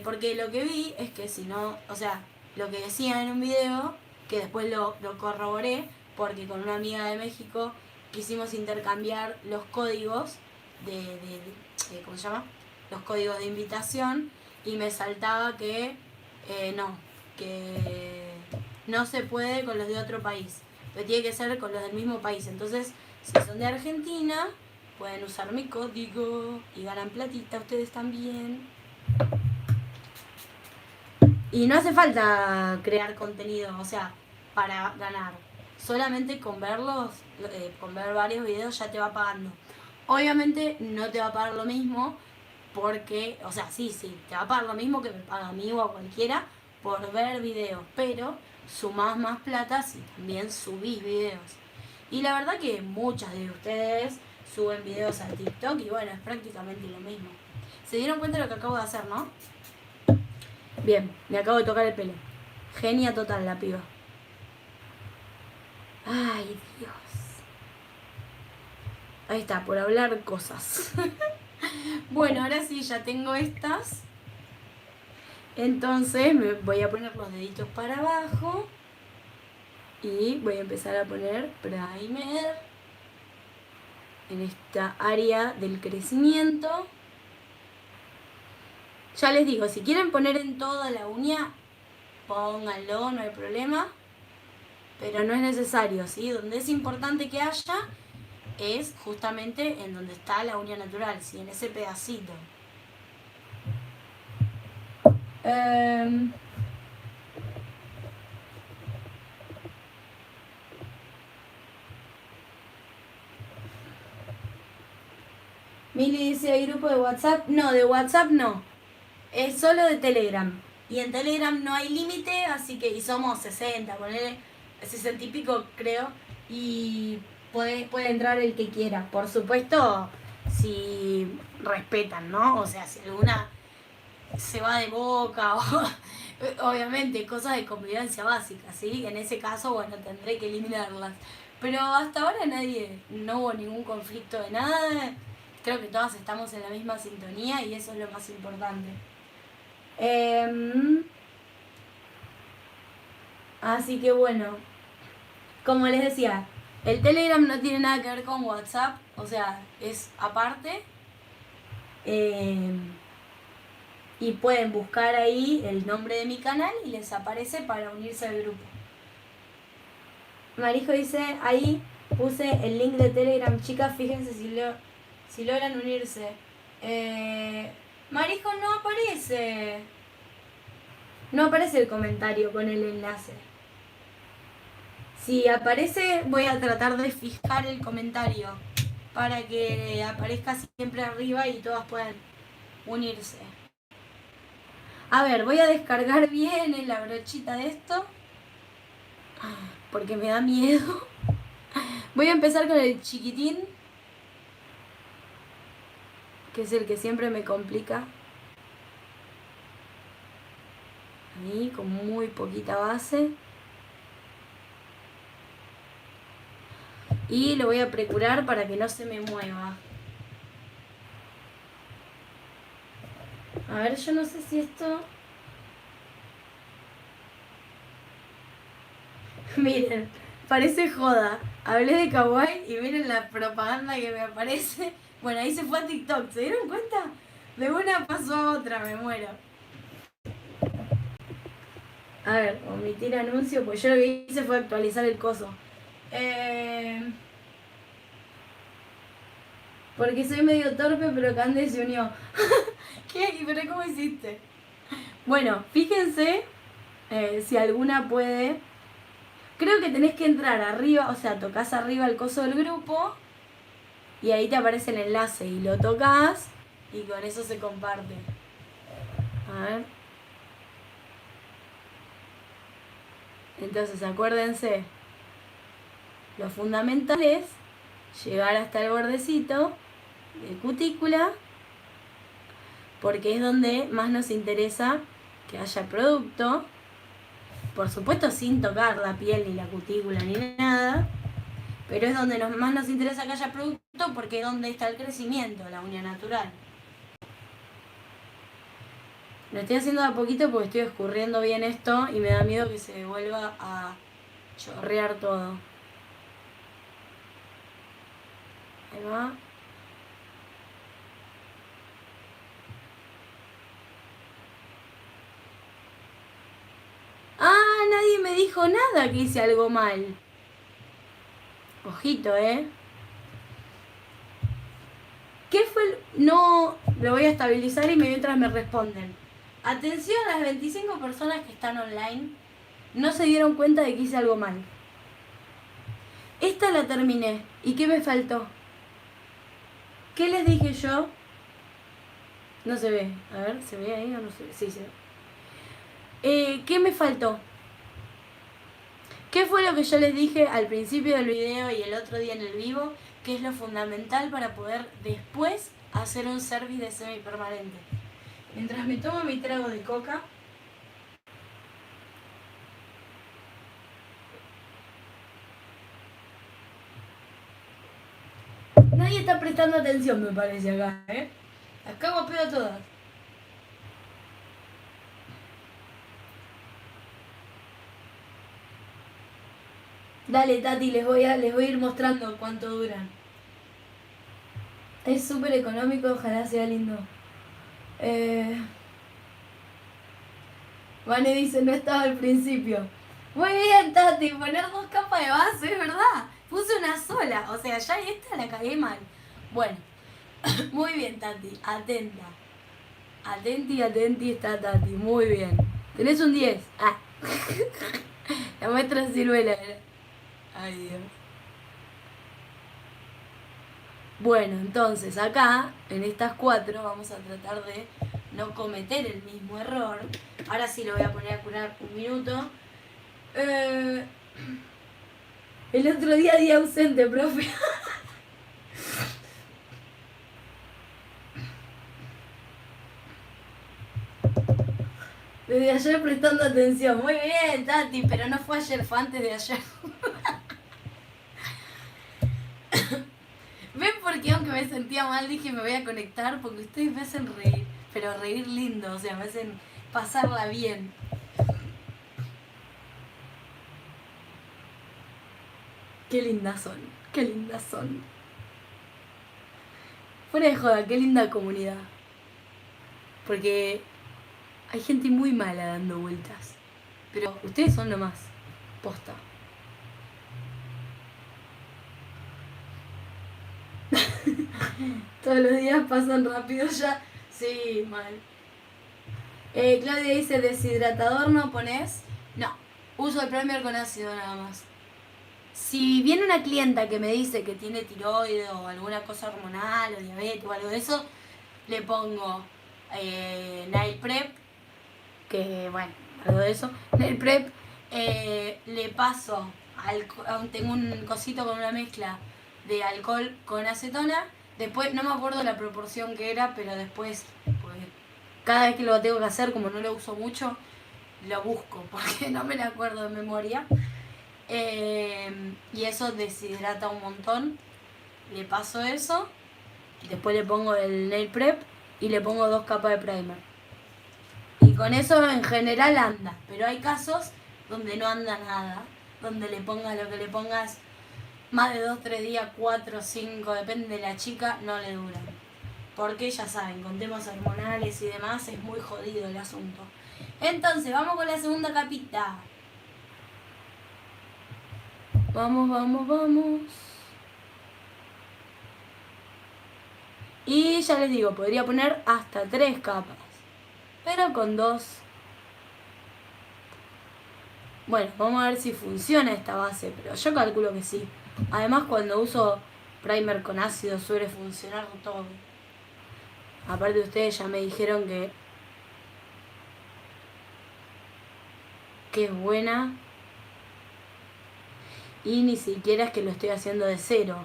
Porque lo que vi es que si no, o sea, lo que decía en un video, que después lo corroboré, porque con una amiga de México quisimos intercambiar los códigos ¿cómo se llama? Los códigos de invitación, y me saltaba que que no se puede con los de otro país, pero tiene que ser con los del mismo país. Entonces, si son de Argentina, pueden usar mi código y ganan platita ustedes también. Y no hace falta crear contenido, o sea, para ganar. Solamente con verlos, con ver varios videos ya te va pagando. Obviamente no te va a pagar lo mismo porque, o sea, sí, te va a pagar lo mismo que me paga a mí o a cualquiera por ver videos, pero sumás más plata si también subís videos. Y la verdad que muchas de ustedes suben videos a TikTok y bueno, es prácticamente lo mismo. ¿Se dieron cuenta de lo que acabo de hacer, no? Bien, me acabo de tocar el pelo. Genia total la piba. Ay, Dios. Ahí está, por hablar cosas. Bueno, ahora sí, ya tengo estas. Entonces me voy a poner los deditos para abajo. Y voy a empezar a poner primer en esta área del crecimiento. Ya les digo, si quieren poner en toda la uña, pónganlo, no hay problema. Pero no es necesario, ¿sí? Donde es importante que haya es justamente en donde está la uña natural, ¿sí? En ese pedacito. Mili dice, ¿hay grupo de WhatsApp? No, de WhatsApp no. Es solo de Telegram. Y en Telegram no hay límite, así que y somos 60, ponele 60 y pico creo. Y puede entrar el que quiera. Por supuesto, si respetan, ¿no? O sea, si alguna se va de boca o obviamente cosas de convivencia básica, ¿sí? En ese caso, bueno, tendré que eliminarlas. Pero hasta ahora no hubo ningún conflicto de nada. Creo que todas estamos en la misma sintonía y eso es lo más importante. Así que bueno, como les decía, el Telegram no tiene nada que ver con WhatsApp, o sea, es aparte. Y pueden buscar ahí el nombre de mi canal y les aparece para unirse al grupo. Marijo dice, ahí puse el link de Telegram, chicas, fíjense si logran unirse. Marijo, no aparece. No aparece el comentario con el enlace. Si aparece, voy a tratar de fijar el comentario para que aparezca siempre arriba y todas puedan unirse. A ver, voy a descargar bien en la brochita de esto. Porque me da miedo. Voy a empezar con el chiquitín, que es el que siempre me complica. Ahí, con muy poquita base. Y lo voy a precurar para que no se me mueva. A ver, yo no sé si esto... Miren, parece joda. Hablé de kawaii y miren la propaganda que me aparece. Bueno, ahí se fue a TikTok, ¿se dieron cuenta? De una pasó a otra, me muero. A ver, omitir anuncio, pues yo lo que hice fue actualizar el coso. Porque soy medio torpe, pero Cande se unió. ¿Qué? ¿Pero cómo hiciste? Bueno, fíjense si alguna puede. Creo que tenés que entrar arriba, o sea, tocas arriba el coso del grupo y ahí te aparece el enlace y lo tocas y con eso se comparte. A ver. Entonces, acuérdense, lo fundamental es llegar hasta el bordecito de cutícula, porque es donde más nos interesa que haya producto. Por supuesto sin tocar la piel ni la cutícula ni nada, pero es donde más nos interesa que haya producto porque es donde está el crecimiento, la uña natural. Lo estoy haciendo de a poquito porque estoy escurriendo bien esto y me da miedo que se vuelva a chorrear todo. Ahí va. Ah, nadie me dijo nada que hice algo mal. Ojito, ¿Qué fue el...? No, lo voy a estabilizar y mientras me responden. Atención a las 25 personas que están online. No se dieron cuenta de que hice algo mal. Esta la terminé. ¿Y qué me faltó? ¿Qué les dije yo? No se ve. A ver, ¿se ve ahí o no se ve? Sí, se ve. ¿Qué me faltó? ¿Qué fue lo que yo les dije al principio del video y el otro día en el vivo? Que es lo fundamental para poder después hacer un service de semipermanente. Mientras me tomo mi trago de coca. Nadie está prestando atención, me parece, acá, Las cago a pedo todas. Dale, Tati, les voy a ir mostrando cuánto duran. Es súper económico, ojalá sea lindo. Vane dice, no estaba al principio. Muy bien, Tati, poner 2 capas de base, es verdad. Puse una sola, o sea, ya esta la cagué mal. Bueno, muy bien, Tati, atenta. Atenti está Tati, muy bien. Tenés un 10. Ah. La maestra Ciruela. Ay, Dios. Bueno, entonces acá, en estas 4, vamos a tratar de no cometer el mismo error. Ahora sí lo voy a poner a curar un minuto. El otro día ausente, profe. Desde ayer prestando atención. Muy bien, Tati, pero no fue ayer, fue antes de ayer. ¿Ven por qué aunque me sentía mal dije me voy a conectar? Porque ustedes me hacen reír, pero reír lindo, o sea, me hacen pasarla bien. Qué lindas son, qué lindas son. Fuera de joda, qué linda comunidad. Porque hay gente muy mala dando vueltas. Pero ustedes son lo más. Posta. Todos los días pasan rápido ya. Sí, mal. Claudia dice, deshidratador no pones. No, uso el Premier con ácido nada más. Si viene una clienta que me dice que tiene tiroides o alguna cosa hormonal o diabetes o algo de eso, le pongo Night Prep que bueno, algo de eso. Nail Prep le paso, tengo un cosito con una mezcla de alcohol con acetona. Después, no me acuerdo la proporción que era, pero después, pues, cada vez que lo tengo que hacer, como no lo uso mucho, lo busco, porque no me lo acuerdo de memoria. Y eso deshidrata un montón. Le paso eso, después le pongo el Nail Prep y le pongo 2 capas de primer. Y con eso en general anda, pero hay casos donde no anda nada, donde le pongas lo que le pongas, más de 2, 3 días, 4, 5, depende de la chica, no le duran. Porque ya saben, con temas hormonales y demás es muy jodido el asunto. Entonces, vamos con la segunda capita. Vamos, vamos, vamos. Y ya les digo, podría poner hasta 3 capas. Pero con 2. Bueno, vamos a ver si funciona esta base, pero yo calculo que sí. Además, cuando uso primer con ácido suele funcionar todo. Aparte, ustedes ya me dijeron que es buena. Y ni siquiera es que lo estoy haciendo de cero.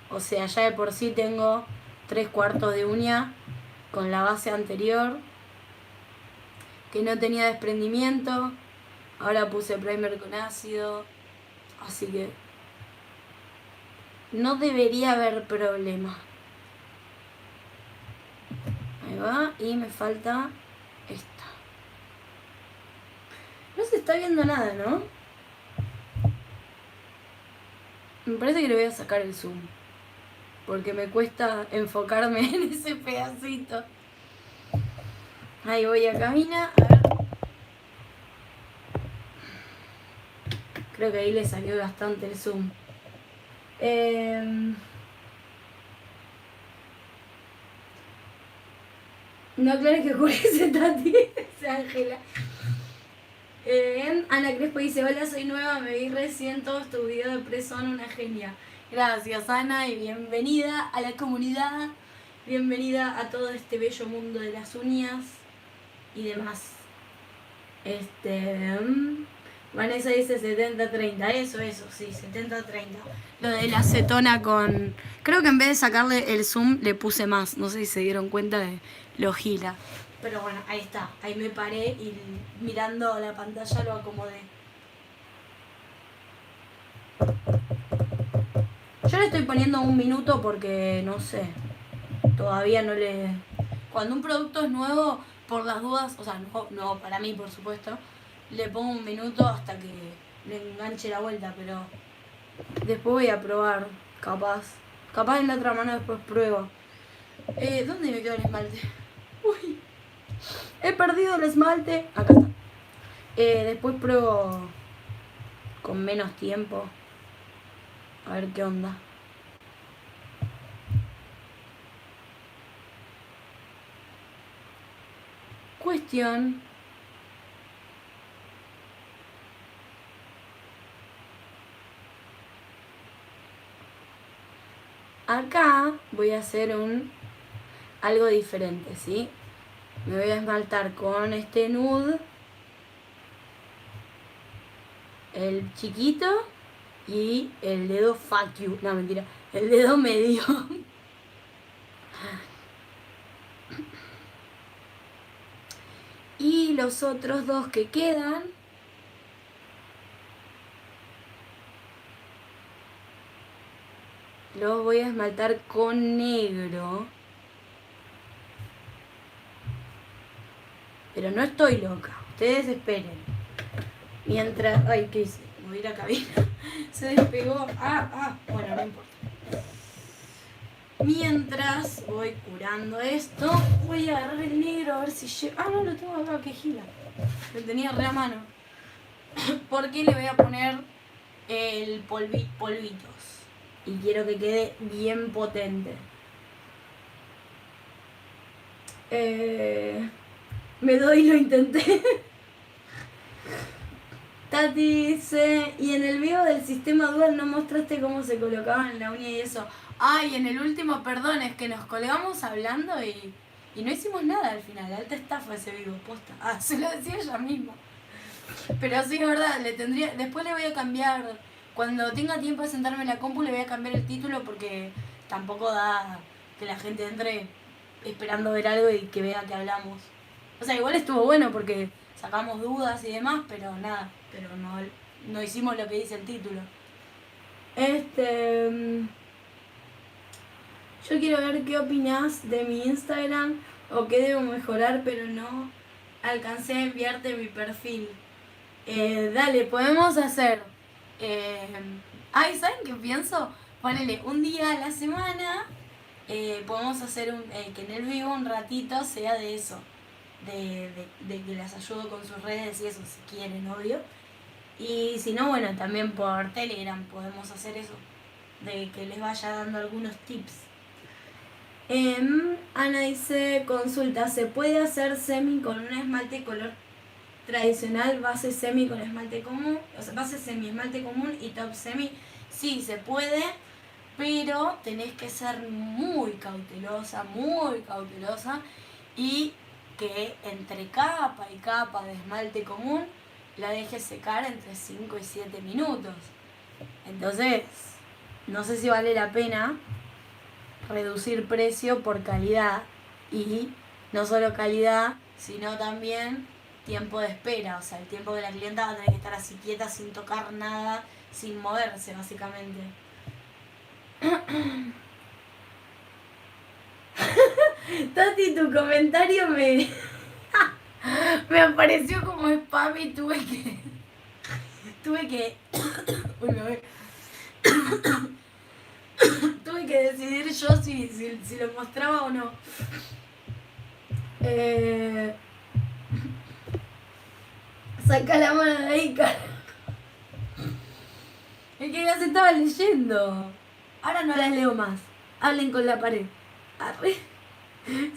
O sea, ya de por sí tengo 3/4 de uña con la base anterior, que no tenía desprendimiento. Ahora puse primer con ácido. Así que no debería haber problema. Ahí va. Y me falta esta. No se está viendo nada, ¿no? Me parece que le voy a sacar el zoom, porque me cuesta enfocarme en ese pedacito. Ahí voy a caminar. A ver. Creo que ahí le salió bastante el zoom. No, claro que oscurece, Tati, dice Ángela. Ana Crespo dice: hola, soy nueva, me vi recién todos tus videos de Presón, una genia. Gracias, Ana, y bienvenida a la comunidad, bienvenida a todo este bello mundo de las uñas y demás. Vanessa dice 70-30, eso, sí, 70-30. Lo de la acetona con... Creo que en vez de sacarle el zoom le puse más, no sé si se dieron cuenta de lo gira. Pero bueno, ahí está, ahí me paré y mirando la pantalla lo acomodé. Yo le estoy poniendo 1 minuto porque, no sé, todavía no le... Cuando un producto es nuevo, por las dudas, o sea, no para mí por supuesto, le pongo 1 minuto hasta que le enganche la vuelta, pero después voy a probar, capaz en la otra mano después pruebo. ¿Dónde me quedó el esmalte? Uy, he perdido el esmalte. Acá está. Después pruebo con menos tiempo. A ver qué onda. Cuestión. Acá voy a hacer algo diferente, ¿sí? Me voy a esmaltar con este nude, el chiquito y el dedo fuck you. No, mentira, el dedo medio. Y los otros 2 que quedan los voy a esmaltar con negro. Pero no estoy loca, ustedes esperen. Mientras... Ay, ¿qué hice? Voy a ir a cabina. Se despegó. Bueno, no importa. Mientras voy curando esto, voy a agarrar el negro a ver si llego... no, lo tengo acá, que gira. Lo tenía re a mano. Porque le voy a poner el polvitos. Y quiero que quede bien potente. Me doy, lo intenté. Tati dice: y en el video del sistema dual no mostraste cómo se colocaban la uña y eso. Ay, en el último, perdón, es que nos colgamos hablando y Y no hicimos nada al final, alta estafa ese vivo, posta. Ah, se lo decía ella misma. Pero sí, es verdad, después le voy a cambiar, cuando tenga tiempo de sentarme en la compu le voy a cambiar el título porque tampoco da que la gente entre esperando ver algo y que vea que hablamos. O sea, igual estuvo bueno porque sacamos dudas y demás, pero nada, pero no hicimos lo que dice el título. Yo quiero ver qué opinas de mi Instagram o qué debo mejorar, pero no alcancé a enviarte mi perfil. Dale, podemos hacer. ¿Saben qué pienso? Ponele un día a la semana. Podemos hacer que en el vivo un ratito sea de eso. De que las ayudo con sus redes y eso, si quieren, obvio. Y si no, bueno, también por Telegram podemos hacer eso. De que les vaya dando algunos tips. Ana dice, consulta, ¿se puede hacer semi con un esmalte color tradicional, base semi con esmalte común? O sea, base semi, esmalte común y top semi. Sí, se puede, pero tenés que ser muy cautelosa y que entre capa y capa de esmalte común la dejes secar entre 5 y 7 minutos. Entonces, no sé si vale la pena reducir precio por calidad, y no solo calidad, sino también tiempo de espera, o sea, el tiempo que la clienta va a tener que estar así quieta, sin tocar nada, sin moverse, básicamente. Tati, tu comentario me apareció como spam y tuve que uy, me voy. Tuve que decidir yo si lo mostraba o no. Saca la mano de ahí, cara. Es que las estaba leyendo. Ahora no las leo más. Hablen con la pared.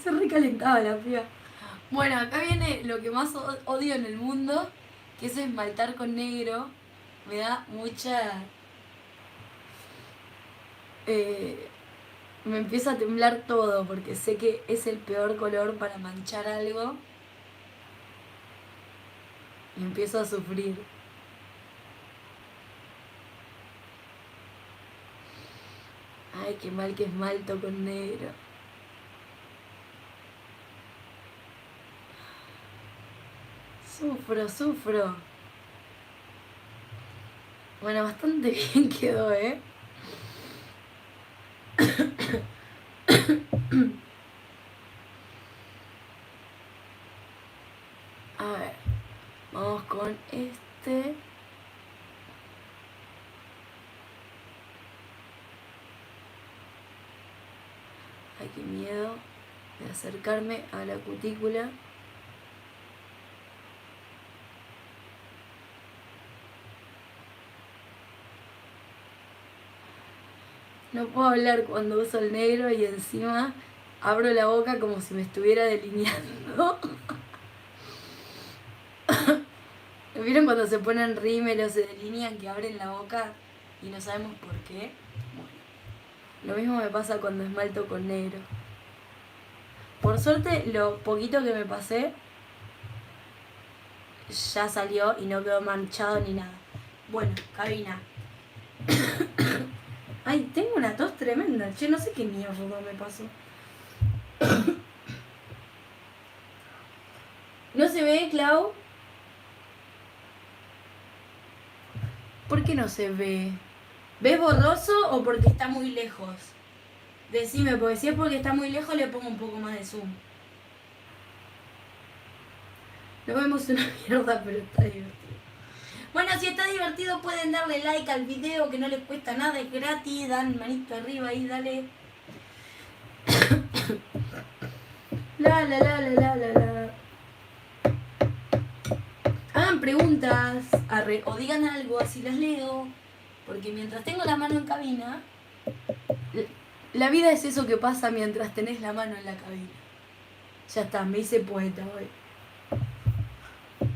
Se recalentaba la piba. Bueno, acá viene lo que más odio en el mundo, que es esmaltar con negro. Me da mucha... me empieza a temblar todo porque sé que es el peor color para manchar algo. Y empiezo a sufrir. Ay, qué mal que esmalto con negro. Sufro. Bueno, bastante bien quedó, ¿eh? A ver, vamos con este. Ay, qué miedo de acercarme a la cutícula. No puedo hablar cuando uso el negro y encima abro la boca como si me estuviera delineando. ¿Vieron cuando se ponen rímel o se delinean que abren la boca y no sabemos por qué? Bueno, lo mismo me pasa cuando esmalto con negro. Por suerte, lo poquito que me pasé ya salió y no quedó manchado ni nada. Bueno, cabina. Ay, tengo una tos tremenda. Che, no sé qué mierda me pasó. ¿No se ve, Clau? ¿Por qué no se ve? ¿Ves borroso o porque está muy lejos? Decime, porque si es porque está muy lejos le pongo un poco más de zoom. No vemos una mierda, pero está divertido. Bueno, si está divertido pueden darle like al video, que no les cuesta nada, es gratis. Dan manito arriba ahí, dale. La. Hagan preguntas o digan algo, así las leo. Porque mientras tengo la mano en cabina, la vida es eso que pasa mientras tenés la mano en la cabina. Ya está, me hice poeta hoy.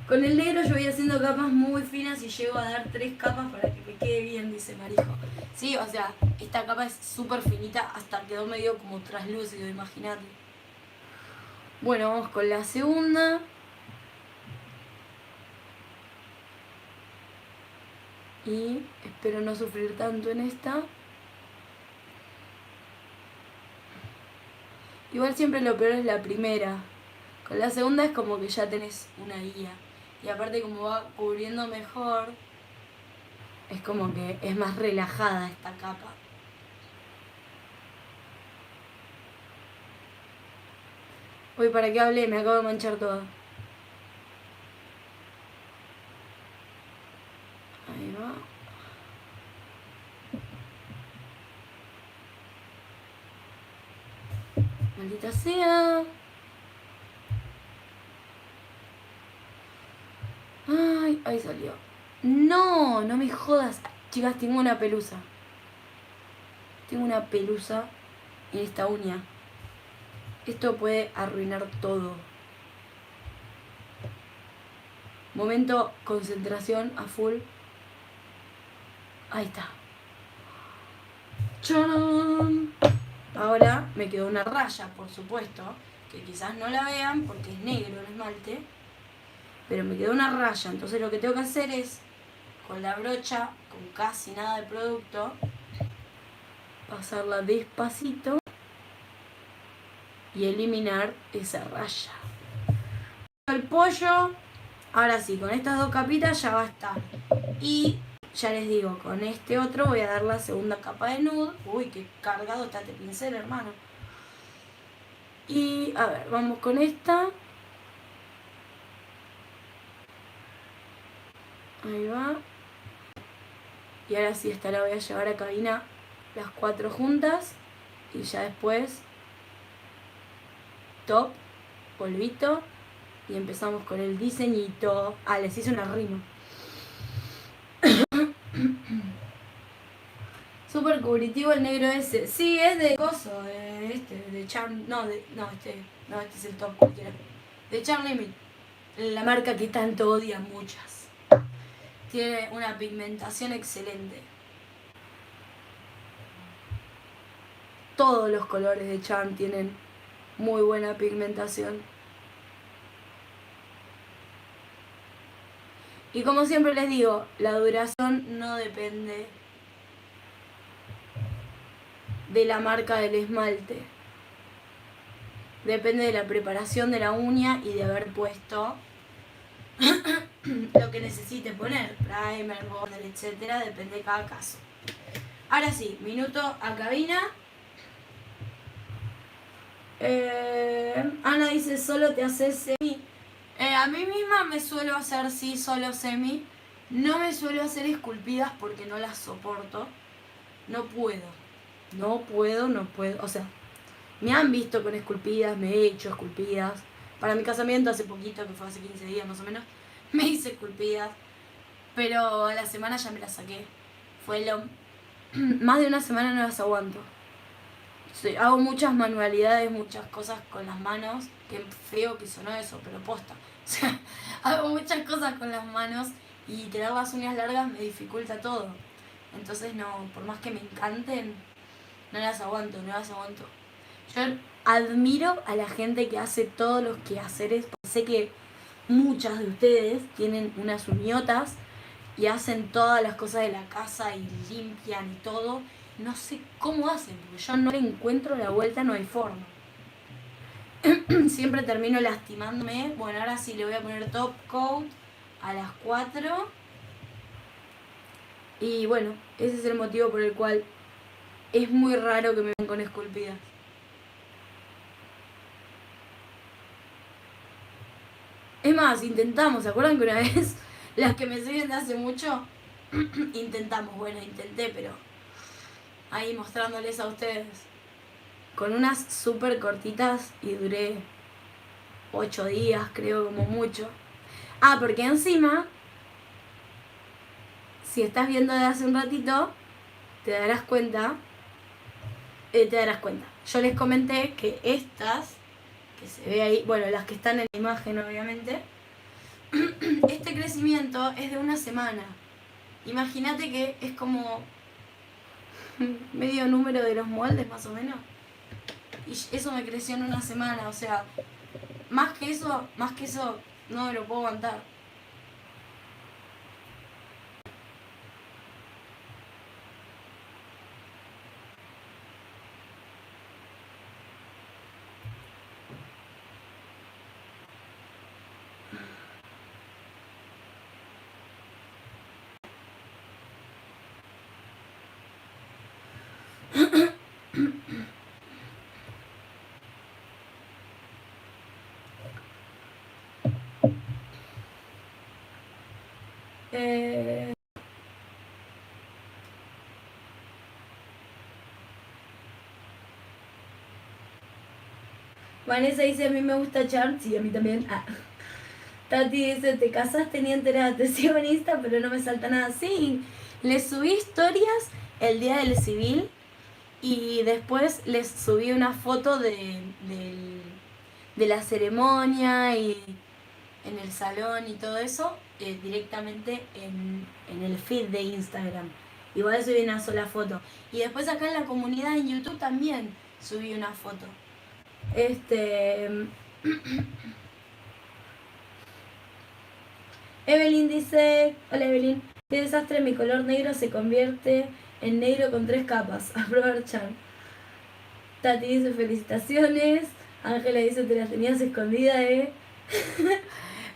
Con el negro yo voy haciendo capas muy finas y llego a dar 3 capas para que me quede bien, dice Marijo. Sí, o sea, esta capa es súper finita, hasta quedó medio como traslúcido, imagínate. Bueno, vamos con la segunda. Y espero no sufrir tanto en esta. Igual siempre lo peor es la primera. Con la segunda es como que ya tenés una guía. Y aparte como va cubriendo mejor, es como que es más relajada esta capa. Uy, ¿para qué hablé? Me acabo de manchar toda. Ahí va. Maldita sea. Ay, ahí salió. No, no me jodas. Chicas, tengo una pelusa. Tengo una pelusa en esta uña. Esto puede arruinar todo. Momento concentración a full. Ahí está. ¡Chan! Ahora me quedó una raya, por supuesto, que quizás no la vean porque es negro el esmalte, pero me quedó una raya. Entonces lo que tengo que hacer es, con la brocha, con casi nada de producto, pasarla despacito y eliminar esa raya. El pollo, ahora sí, con estas dos capitas ya va a estar. Y ya les digo, con este otro voy a dar la segunda capa de nude. Uy, qué cargado está este pincel, hermano. Y a ver, vamos con esta. Ahí va. Y ahora sí, esta la voy a llevar a cabina las 4 juntas. Y ya después, top, polvito. Y empezamos con el diseñito. Ah, les hice una rima. Súper cubritivo el negro ese. Sí, es de coso, de Charm. No, este es el top cualquiera. De Charm Limit. La marca que tanto odian muchas. Tiene una pigmentación excelente. Todos los colores de Charm tienen muy buena pigmentación. Y como siempre les digo, la duración no depende de la marca del esmalte. Depende de la preparación de la uña y de haber puesto lo que necesite poner. Primer, border, etcétera. Depende de cada caso. Ahora sí, minuto a cabina. Ana dice, solo te haces semi. A mí misma me suelo hacer, sí, solo semi. No me suelo hacer esculpidas porque no las soporto. No puedo. O sea, me han visto con esculpidas, me he hecho esculpidas. Para mi casamiento hace poquito, que fue hace 15 días más o menos, me hice esculpidas. Pero a la semana ya me las saqué. Más de una semana no las aguanto. Sí, hago muchas manualidades, muchas cosas con las manos. Qué feo que sonó eso, pero posta. O sea, hago muchas cosas con las manos y tener las uñas largas me dificulta todo. Entonces no, por más que me encanten, no las aguanto. Yo admiro a la gente que hace todos los quehaceres. Sé que muchas de ustedes tienen unas uñotas y hacen todas las cosas de la casa y limpian y todo. No sé cómo hacen, porque yo no le encuentro la vuelta, no hay forma. Siempre termino lastimándome. Bueno, ahora sí le voy a poner top coat a las 4. Y bueno, ese es el motivo por el cual es muy raro que me vean con esculpidas. Es más, intentamos, ¿se acuerdan que una vez las que me siguen de hace mucho intentamos? Bueno, intenté, pero ahí mostrándoles a ustedes con unas súper cortitas y duré 8 días, creo, como mucho. Ah, porque encima, si estás viendo de hace un ratito, te darás cuenta. Yo les comenté que estas, que se ve ahí, bueno, las que están en la imagen obviamente, este crecimiento es de una semana. Imagínate que es como medio número de los moldes más o menos. Y eso me creció en una semana, o sea, más que eso, no me lo puedo aguantar. Vanessa dice, a mí me gusta Charm, sí, a mí también. Tati dice, te casaste ni enterada, te sigo en Insta, pero no me salta nada. Sí, les subí historias el día del civil y después les subí una foto de la ceremonia y en el salón y todo eso, directamente en el feed de Instagram. Igual subí una sola foto. Y después acá en la comunidad en YouTube también subí una foto. Evelyn dice, hola Evelyn, qué desastre, mi color negro se convierte en negro con 3 capas. Aprovechan. Tati dice felicitaciones. Ángela dice te la tenías escondida,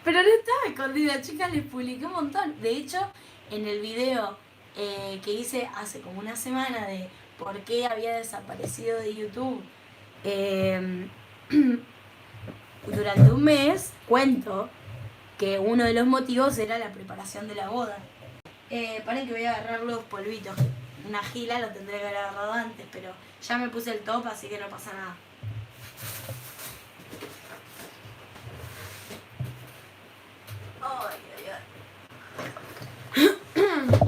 Pero no estaba escondida, chicas, les publiqué un montón. De hecho, en el video que hice hace como una semana de por qué había desaparecido de YouTube durante un mes, cuento que uno de los motivos era la preparación de la boda. Paren que voy a agarrar los polvitos. Una gila lo tendré que haber agarrado antes, pero ya me puse el top, así que no pasa nada.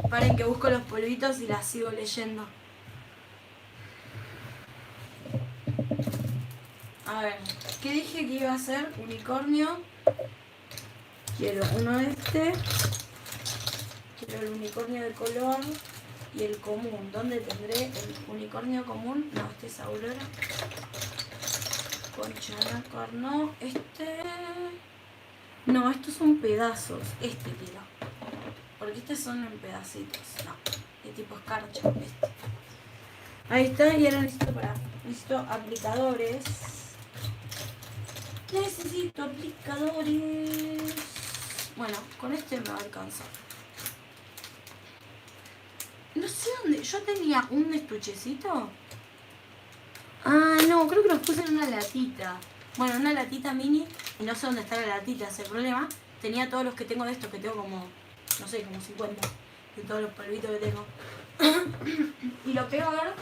Paren que busco los polvitos y las sigo leyendo. A ver, ¿qué dije que iba a ser? Unicornio. Quiero uno de este. Quiero el unicornio de color y el común. ¿Dónde tendré el unicornio común? No, este es Aurora. Concha nácar, no. Este... No, estos son pedazos. Este quiero. Porque estos son en pedacitos. No, de tipo escarcha. Este. Ahí está, y ahora necesito aplicadores. Necesito aplicadores. Bueno, con este me va a alcanzar. No sé dónde. Yo tenía un estuchecito. Ah, no, creo que los puse en una latita. Bueno, una latita mini. Y no sé dónde está la latita, ese problema. Tenía todos los que tengo de estos, que tengo como, no sé, como 50. De todos los polvitos que tengo. Y lo peor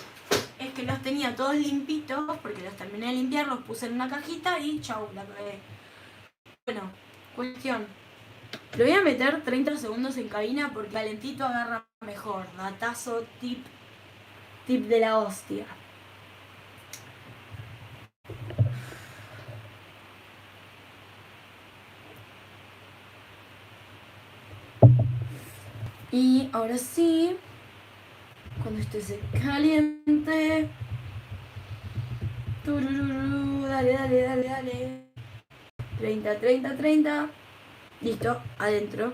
es que los tenía todos limpitos, porque los terminé de limpiar, los puse en una cajita y chau, la cagué. Bueno, cuestión. Lo voy a meter 30 segundos en cabina porque calentito agarra mejor. Datazo, tip de la hostia. Y ahora sí, cuando esté se caliente. Turururu, dale. 30. Listo, adentro.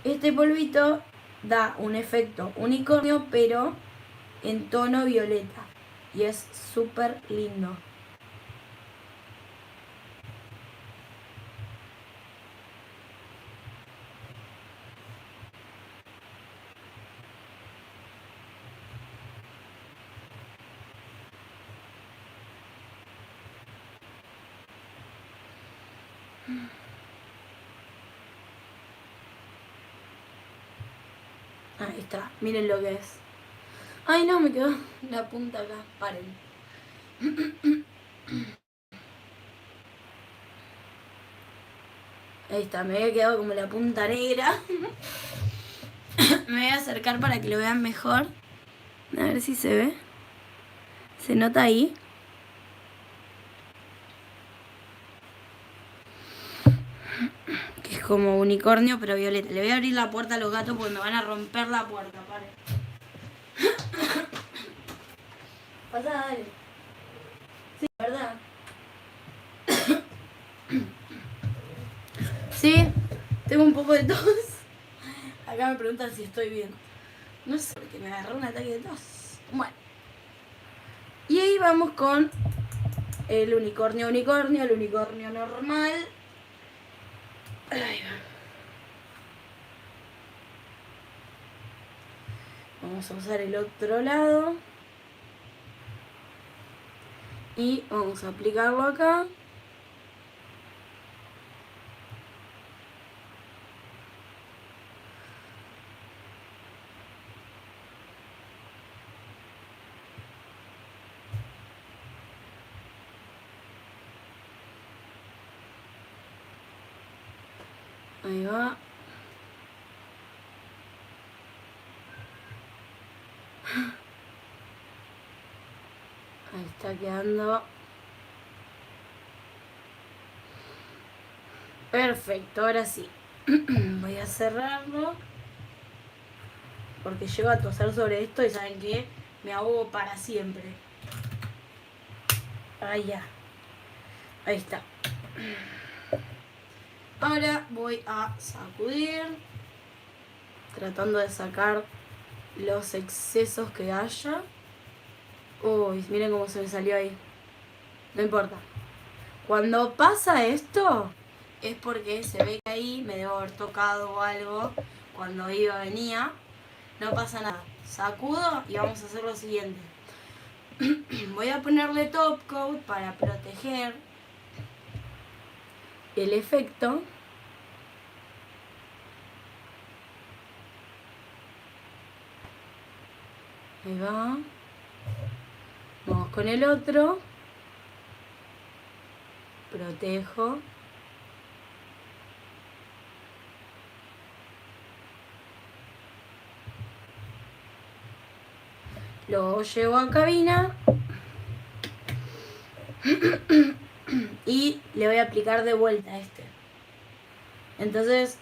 Este polvito da un efecto unicornio, pero en tono violeta. Y es súper lindo. Ahí está, miren lo que es. Ay no, me quedó la punta acá, paren. Ahí está, me había quedado como la punta negra. Me voy a acercar para que lo vean mejor. A ver si se ve. ¿Se nota ahí? Que es como unicornio pero violeta. Le voy a abrir la puerta a los gatos porque me van a romper la puerta, paren. Pasá, dale. Sí, ¿verdad? Sí, tengo un poco de tos. Acá me preguntan si estoy bien. No sé, porque me agarró un ataque de tos. Bueno. Y ahí vamos con el unicornio el unicornio normal. Ahí va. Vamos a usar el otro lado. Y vamos a aplicarlo acá. Ahí va. Ahí está quedando. Perfecto, ahora sí. Voy a cerrarlo. Porque llego a toser sobre esto y saben que me ahogo para siempre. Ahí ya. Ahí está. Ahora voy a sacudir. Tratando de sacar los excesos que haya. Uy, miren cómo se me salió ahí. No importa. Cuando pasa esto, es porque se ve que ahí me debo haber tocado o algo cuando iba, venía. No pasa nada. Sacudo y vamos a hacer lo siguiente. Voy a ponerle top coat para proteger el efecto. Ahí va. Vamos con el otro. Protejo. Lo llevo a cabina. Y le voy a aplicar de vuelta a este. Entonces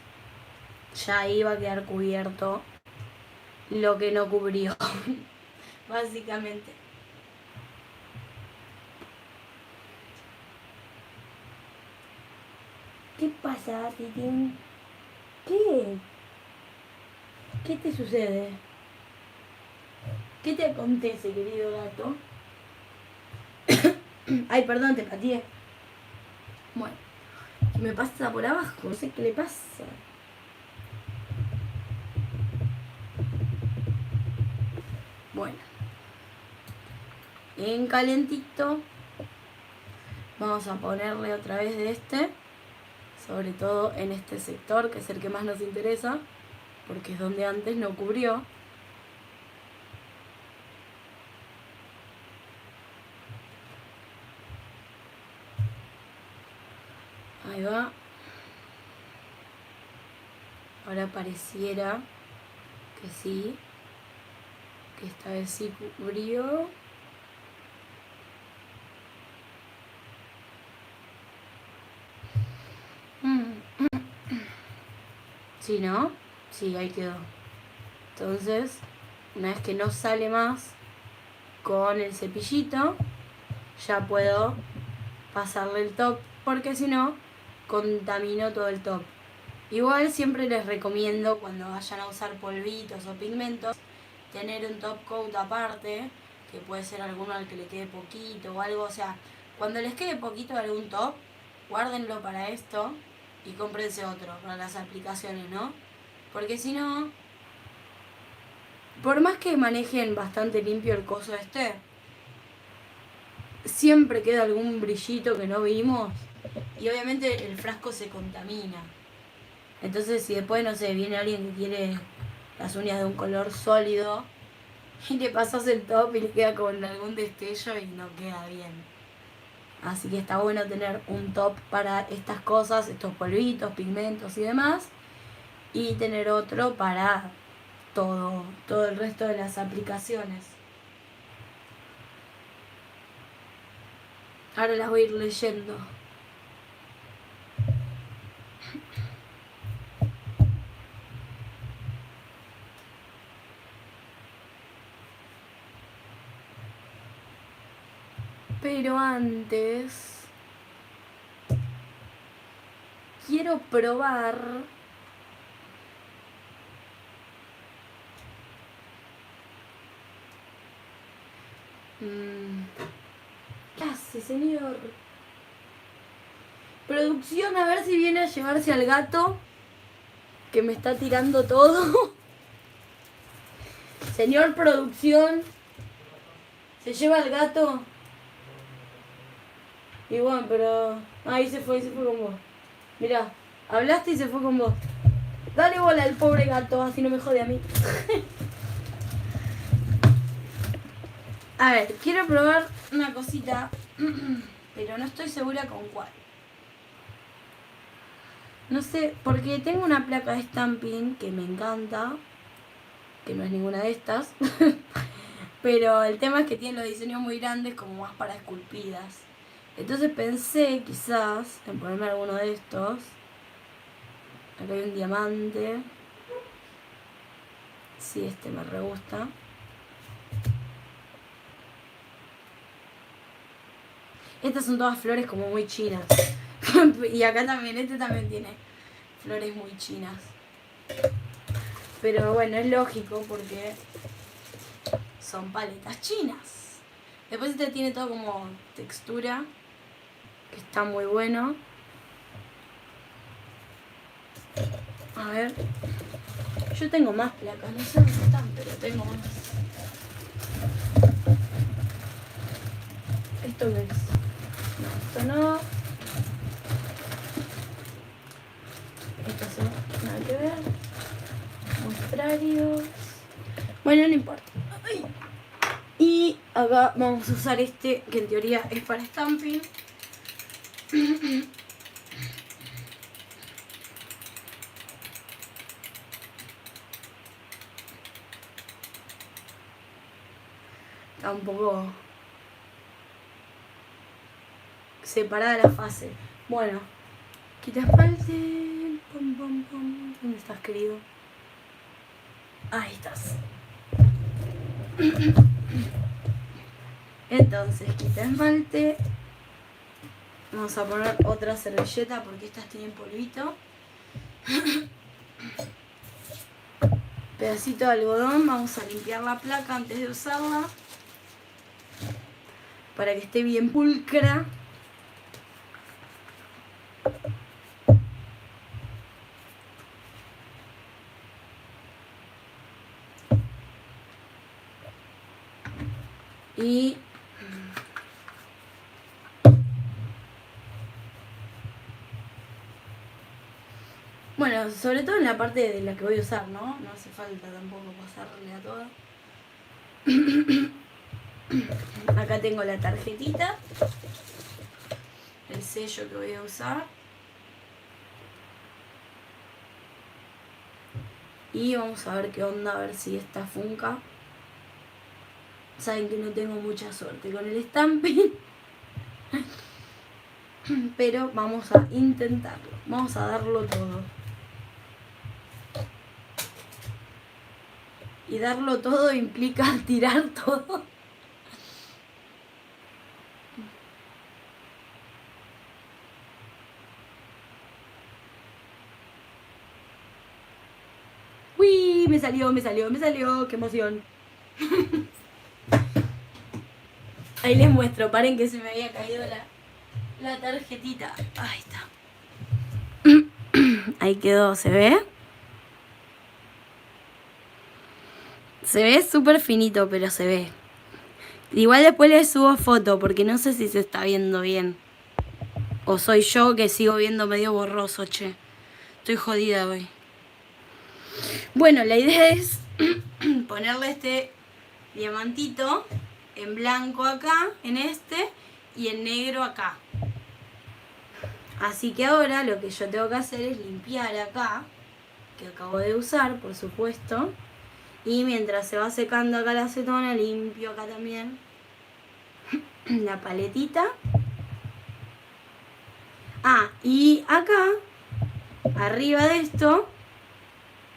ya ahí va a quedar cubierto lo que no cubrió. Básicamente. ¿Qué pasa, Titín? ¿Qué? ¿Qué te sucede? ¿Qué te acontece, querido gato? Ay, perdón, te pateé. Bueno, me pasa por abajo, no sé qué le pasa. Bueno, en calentito vamos a ponerle otra vez de este, sobre todo en este sector, que es el que más nos interesa, porque es donde antes no cubrió. Ahí va. Ahora pareciera que sí, que esta vez sí cubrió. Sí, ¿no? Sí, ahí quedó. Entonces, una vez que no sale más con el cepillito, ya puedo pasarle el top, porque si no, contamino todo el top. Igual siempre les recomiendo, cuando vayan a usar polvitos o pigmentos, tener un top coat aparte, que puede ser alguno al que le quede poquito o algo. O sea, cuando les quede poquito de algún top, guárdenlo para esto y cómprense otro para las aplicaciones, ¿no? Porque si no, por más que manejen bastante limpio el coso este, siempre queda algún brillito que no vimos y obviamente el frasco se contamina. Entonces si después, no sé, viene alguien que quiere las uñas de un color sólido y le pasas el top y le queda con algún destello y no queda bien. Así que está bueno tener un top para estas cosas, estos polvitos, pigmentos y demás. Y tener otro para todo el resto de las aplicaciones. Ahora las voy a ir leyendo. Pero antes quiero probar ¿qué hace, señor? Producción, a ver si viene a llevarse al gato que me está tirando todo. Señor producción, ¿se lleva al gato? Y bueno, pero... ahí se fue con vos. Mirá, hablaste y se fue con vos. Dale bola al pobre gato, así no me jode a mí. A ver, quiero probar una cosita, pero no estoy segura con cuál. No sé, porque tengo una placa de stamping que me encanta, que no es ninguna de estas, pero el tema es que tiene los diseños muy grandes como más para esculpidas. Entonces pensé quizás en ponerme alguno de estos. Acá hay un diamante. Sí, este me re gusta. Estas son todas flores como muy chinas. Y acá también, este también tiene flores muy chinas. Pero bueno, es lógico porque son paletas chinas. Después este tiene todo como textura, que está muy bueno. A ver, yo tengo más placas, no sé dónde están, pero tengo más. ¿Esto qué es? No, esto no. Estos son nada que ver. Mostrarios. Bueno, no importa. Ay. Y acá vamos a usar este, que en teoría es para stamping. Está un poco separada la fase. Bueno, quita esmalte. Pum, pum, pum. ¿Dónde estás, querido? Ahí estás. Entonces, quita esmalte. Vamos a poner otra servilleta porque estas tienen polvito. Pedacito de algodón. Vamos a limpiar la placa antes de usarla, para que esté bien pulcra. Y bueno, sobre todo en la parte de la que voy a usar, ¿no? No hace falta tampoco pasarle a todo. Acá tengo la tarjetita, el sello que voy a usar. Y vamos a ver qué onda, a ver si esta funca. Saben que no tengo mucha suerte con el stamping. Pero vamos a intentarlo. Vamos a darlo todo. Y darlo todo implica tirar todo. ¡Uy! Me salió. ¡Qué emoción! Ahí les muestro. Paren que se me había caído la tarjetita. Ahí está. Ahí quedó, ¿se ve? Se ve súper finito, pero se ve. Igual después les subo foto porque no sé si se está viendo bien. O soy yo que sigo viendo medio borroso, che. Estoy jodida hoy. Bueno, la idea es ponerle este diamantito en blanco acá, en este, y en negro acá. Así que ahora lo que yo tengo que hacer es limpiar acá, que acabo de usar, por supuesto. Y mientras se va secando acá la acetona, limpio acá también la paletita. Ah, y acá, arriba de esto,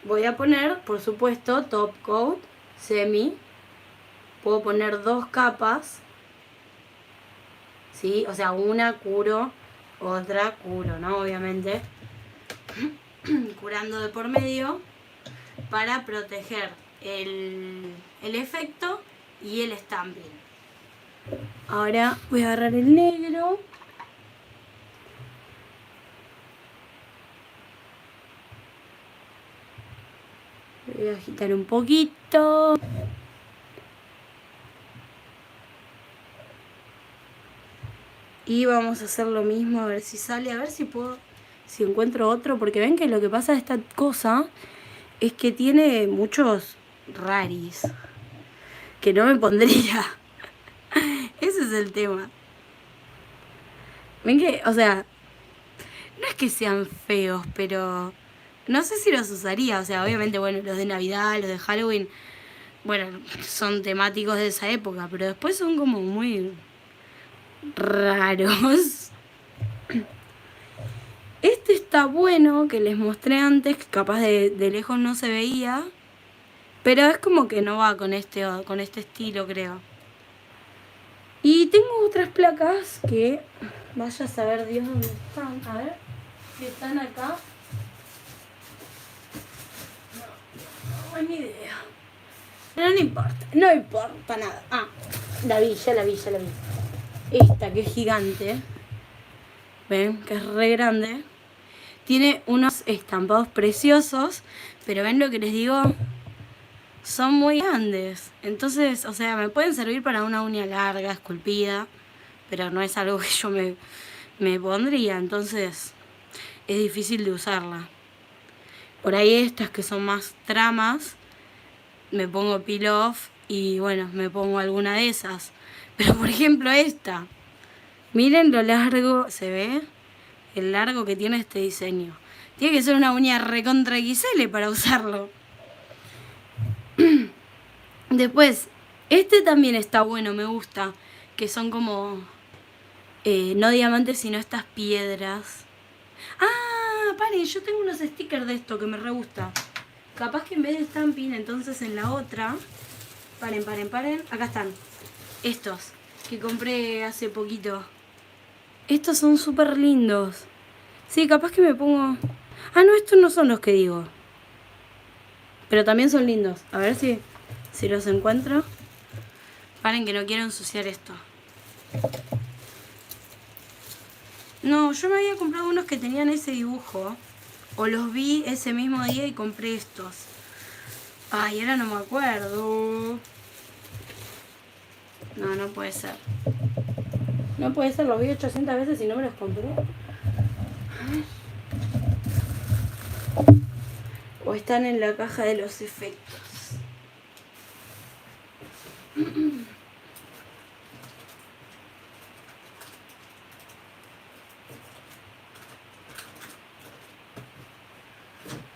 voy a poner, por supuesto, top coat, semi. Puedo poner 2 capas. ¿sí? O sea, una curo, otra curo, ¿no? Obviamente. Curando de por medio para proteger el efecto y el stamping. Ahora voy a agarrar el negro. Voy a agitar un poquito. Y vamos a hacer lo mismo, a ver si sale, a ver si puedo, si encuentro otro, porque ven que lo que pasa de esta cosa es que tiene muchos raris que no me pondría. Ese es el tema. Ven que, o sea, no es que sean feos, pero no sé si los usaría. O sea, obviamente, bueno, los de Navidad, los de Halloween, bueno, son temáticos de esa época, pero después son como muy raros. Este está bueno, que les mostré antes, que capaz de lejos no se veía, pero es como que no va con este estilo, creo. Y tengo otras placas que vaya a saber Dios dónde están. A ver, si están acá. No hay ni idea. Pero no importa nada. Ah, ya la vi. Esta que es gigante. Ven, que es re grande. Tiene unos estampados preciosos, pero ven lo que les digo, son muy grandes. Entonces, o sea, me pueden servir para una uña larga, esculpida, pero no es algo que yo me pondría, entonces es difícil de usarla. Por ahí estas que son más tramas, me pongo peel off y bueno, me pongo alguna de esas. Pero por ejemplo esta, miren lo largo, ¿se ve? El largo que tiene este diseño. Tiene que ser una uña recontra XL para usarlo. Después, este también está bueno, me gusta. Que son como, no diamantes, sino estas piedras. Ah, paren, yo tengo unos stickers de esto que me re gusta. Capaz que en vez de stamping, entonces en la otra... Paren. Acá están. Estos, que compré hace poquito. Estos son súper lindos. Sí, capaz que me pongo... Ah, no, estos no son los que digo. Pero también son lindos. A ver si los encuentro. Paren que no quiero ensuciar esto. No, yo me había comprado unos que tenían ese dibujo. O los vi ese mismo día y compré estos. Ay, ahora no me acuerdo. No puede ser. No puede ser, los vi 800 veces y no me los compré. O están en la caja de los efectos.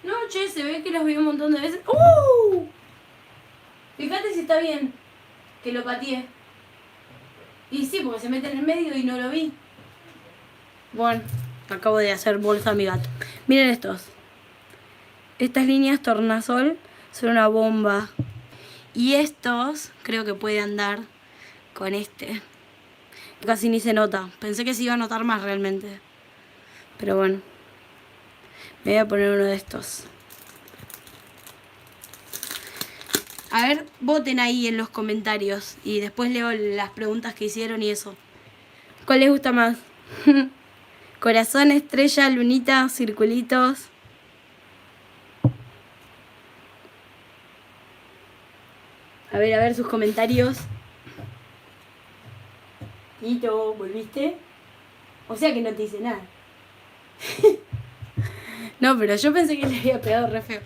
No, che, se ve que los vi un montón de veces. Fíjate si está bien que lo pateé. Y sí, porque se mete en el medio y no lo vi. Bueno, acabo de hacer bolsa a mi gato. Miren estos. Estas líneas tornasol son una bomba. Y estos creo que puede andar con este. Casi ni se nota. Pensé que se iba a notar más realmente. Pero bueno. Me voy a poner uno de estos. A ver, voten ahí en los comentarios. Y después leo las preguntas que hicieron y eso. ¿Cuál les gusta más? Corazón, estrella, lunita, circulitos. A ver sus comentarios. Tito, ¿volviste? O sea que no te hice nada. No, pero yo pensé que le había pegado re feo.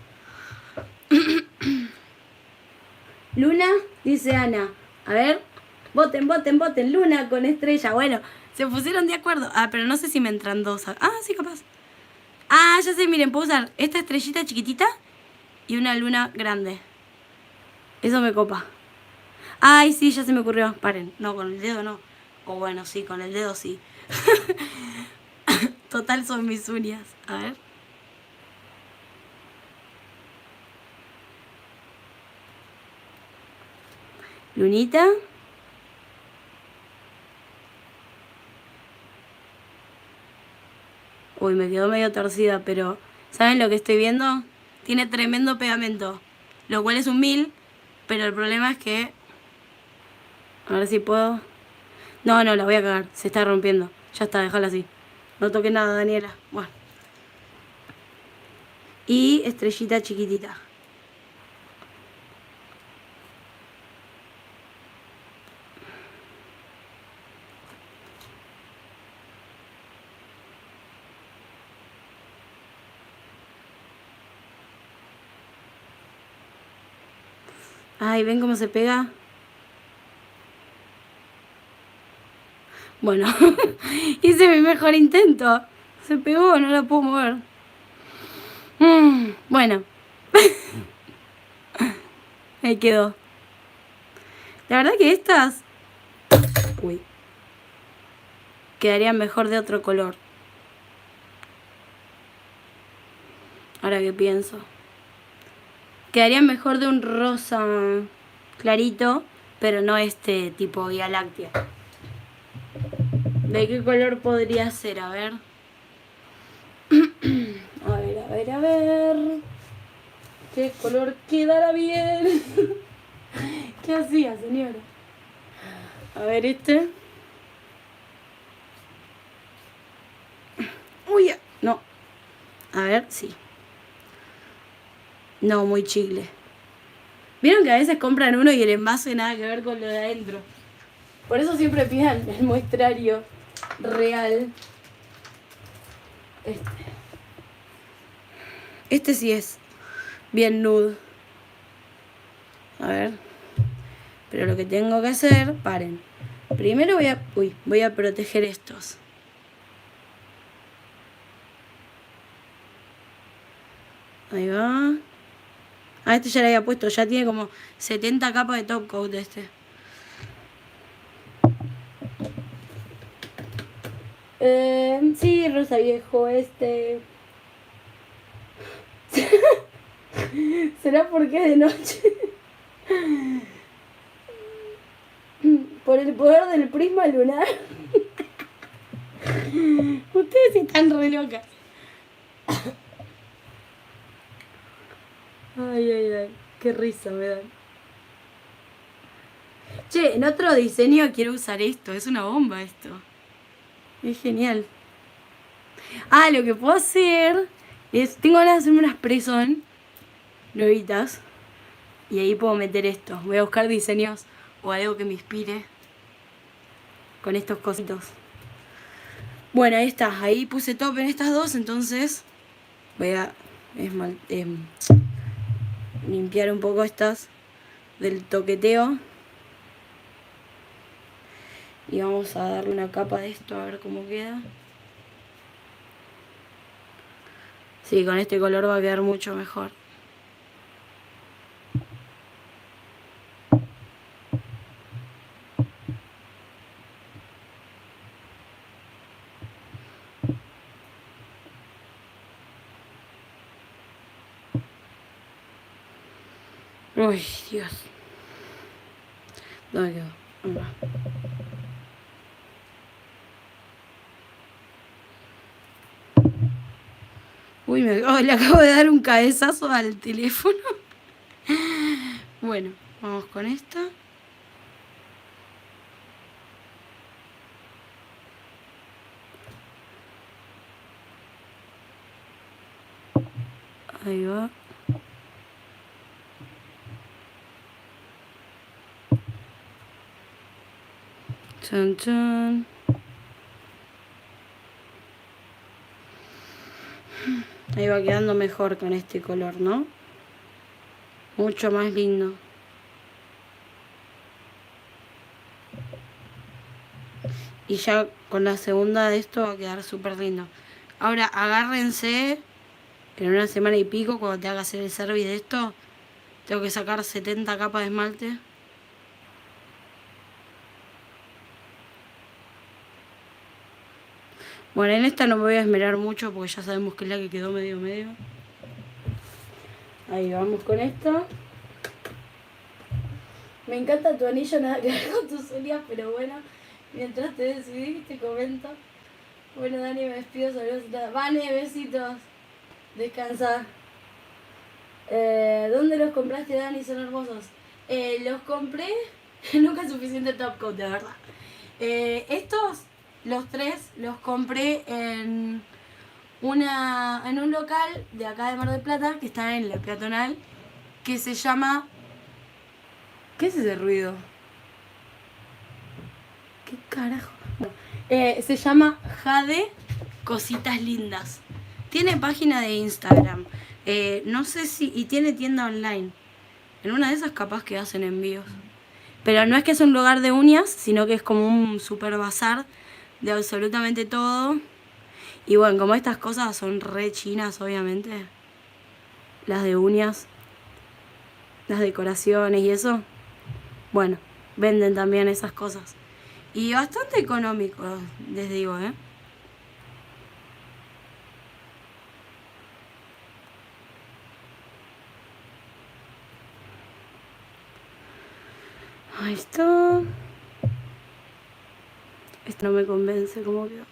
Luna, dice Ana. A ver, voten. Luna con estrella. Bueno, se pusieron de acuerdo. Ah, pero no sé si me entran dos. Ah, sí, capaz. Ah, ya sé, miren, puedo usar esta estrellita chiquitita y una luna grande. Eso me copa. Ay, sí, ya se me ocurrió. Paren, no, con el dedo no. O bueno, sí, con el dedo sí. Total son mis uñas. A ver. Lunita. Uy, me quedó medio torcida, pero ¿saben lo que estoy viendo? Tiene tremendo pegamento, lo cual es un 1000, pero el problema es que... A ver si puedo... No, la voy a cagar, se está rompiendo. Ya está, déjala así. No toques nada, Daniela. Bueno. Y estrellita chiquitita. Ay, ¿ven cómo se pega? Bueno, hice mi mejor intento. Se pegó, no la puedo mover. Bueno. Ahí quedó. La verdad que estas... Uy. Quedarían mejor de otro color. Ahora que pienso. Quedarían mejor de un rosa clarito, pero no este tipo Vía Láctea. ¿De qué color podría ser? A ver. A ver. ¿Qué color quedará bien? ¿Qué hacía, señora? A ver este. Uy, no. A ver, sí. No, muy chicle. Vieron que a veces compran uno y el envase nada que ver con lo de adentro. Por eso siempre pidan el muestrario real. Este sí es bien nude. A ver. Pero lo que tengo que hacer... Paren. Primero voy a proteger estos. Ahí va. Ah, este ya le había puesto. Ya tiene como 70 capas de top coat este. Sí, rosa viejo, este... ¿Será porque es de noche? Por el poder del prisma lunar. Ustedes están re locas. Ay, qué risa me dan. Che, en otro diseño quiero usar esto, es una bomba esto. Es genial. Ah, lo que puedo hacer es... Tengo ganas de hacerme unas press-on nuevitas. Y ahí puedo meter esto. Voy a buscar diseños o algo que me inspire con estos cositos. Bueno, ahí está. Ahí puse top en estas dos, entonces voy a limpiar un poco estas del toqueteo. Y vamos a darle una capa de esto a ver cómo queda. Sí, con este color va a quedar mucho mejor. Uy, Dios. ¿Dónde quedó? Acá. Uy, le acabo de dar un cabezazo al teléfono. Bueno, vamos con esta. Ahí va. Chan, chan. Ahí va quedando mejor con este color, ¿no? Mucho más lindo. Y ya con la segunda de esto va a quedar súper lindo. Ahora agárrense, que en una semana y pico, cuando te haga hacer el service de esto, tengo que sacar 70 capas de esmalte. Bueno, en esta no me voy a esmerar mucho porque ya sabemos que es la que quedó medio. Ahí vamos con esta. Me encanta tu anillo, nada que ver con tus uñas, pero bueno, mientras te decidís te comento. Bueno, Dani, me despido, saludos. Vane, besitos. Descansa. ¿Dónde los compraste, Dani? Son hermosos. Los compré, nunca es suficiente top coat, de verdad. Estos, los tres, los compré en un local de acá de Mar del Plata, que está en la peatonal, que se llama... ¿Qué es ese ruido? ¿Qué carajo? Se llama Jade Cositas Lindas. Tiene página de Instagram. No sé si... Y tiene tienda online. En una de esas capaz que hacen envíos. Pero no es que es un lugar de uñas, sino que es como un super bazar de absolutamente todo. Y bueno, como estas cosas son re chinas, obviamente. Las de uñas, las decoraciones y eso. Bueno, venden también esas cosas. Y bastante económico, les digo, ¿eh? Ahí está. Esto no me convence cómo quedó.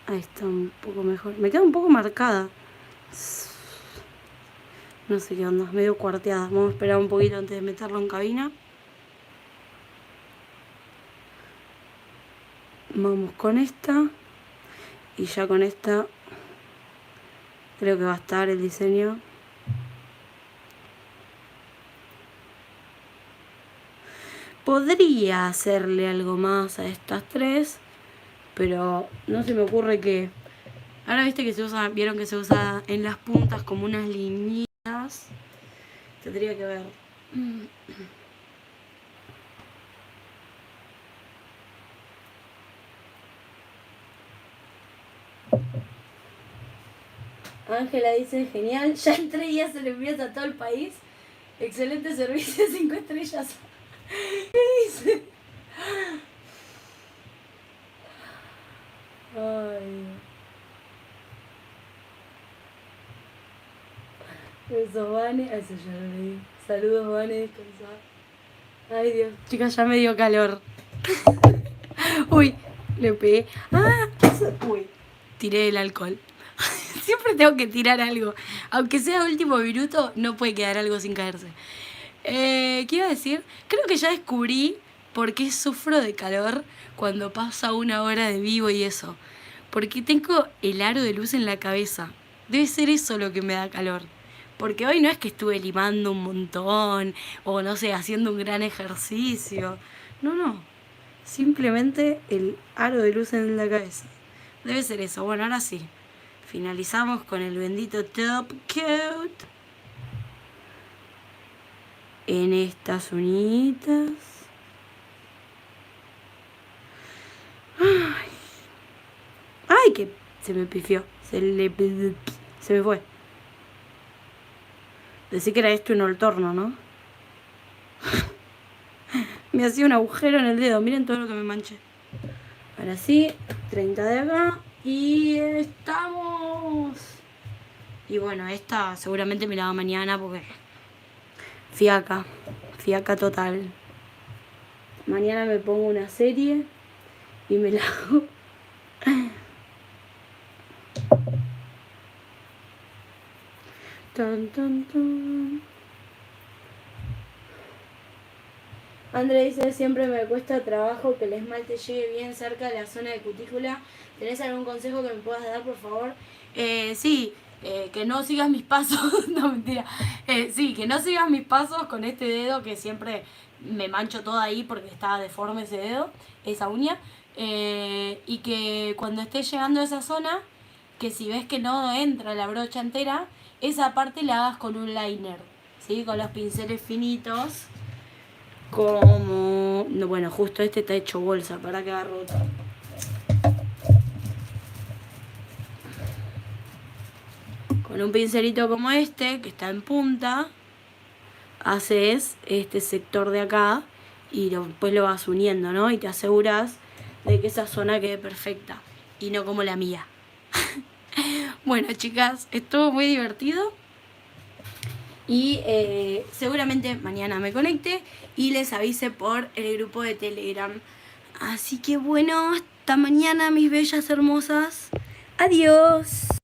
Ahí está un poco mejor. Me queda un poco marcada. No sé qué onda, medio cuarteada. Vamos a esperar un poquito antes de meterlo en cabina. Vamos con esta. Y ya con esta creo que va a estar el diseño. Podría hacerle algo más a estas tres, pero no se me ocurre qué. Ahora viste que se usa, vieron que se usa en las puntas como unas líneas. Tendría que ver. Ángela dice, genial, ya en 3 días se lo envías a todo el país. Excelente servicio, 5 estrellas. ¿Qué dice? Ay. Eso, Vane. Eso ya lo leí. Saludos, Vane, descansar. Ay, Dios. Chicas, ya me dio calor. Uy, le pegué. Ah, uy, tiré el alcohol. Siempre tengo que tirar algo. Aunque sea último minuto, no puede quedar algo sin caerse. ¿Qué iba a decir? Creo que ya descubrí por qué sufro de calor cuando pasa 1 hora de vivo y eso. Porque tengo el aro de luz en la cabeza. Debe ser eso lo que me da calor. Porque hoy no es que estuve limando un montón o no sé, haciendo un gran ejercicio. No, no. Simplemente el aro de luz en la cabeza. Debe ser eso. Bueno, ahora sí. Finalizamos con el bendito top coat. En estas uñitas. Ay. Ay, que se me pifió. Se me fue. Decí que era esto y no el torno, ¿no? Me hacía un agujero en el dedo. Miren todo lo que me manché. Ahora sí, 30 de acá. Y estamos. Y bueno, esta seguramente me la hago mañana porque... Fiaca total. Mañana me pongo una serie y me la hago. Tan, tan, tan. André dice, siempre me cuesta trabajo que el esmalte llegue bien cerca de la zona de cutícula. ¿Tenés algún consejo que me puedas dar, por favor? Sí, que no sigas mis pasos. No, mentira. Sí, que no sigas mis pasos con este dedo que siempre me mancho todo ahí porque está deforme ese dedo, esa uña. Y que cuando estés llegando a esa zona, que si ves que no entra la brocha entera, esa parte la hagas con un liner, ¿sí? Con los pinceles finitos. Como... No, bueno, justo este está hecho bolsa, para que agarro otro. Con un pincelito como este, que está en punta, haces este sector de acá y después lo vas uniendo, ¿no? Y te aseguras de que esa zona quede perfecta y no como la mía. Bueno, chicas, estuvo muy divertido. Y seguramente mañana me conecte y les avise por el grupo de Telegram. Así que bueno, hasta mañana, mis bellas hermosas. Adiós.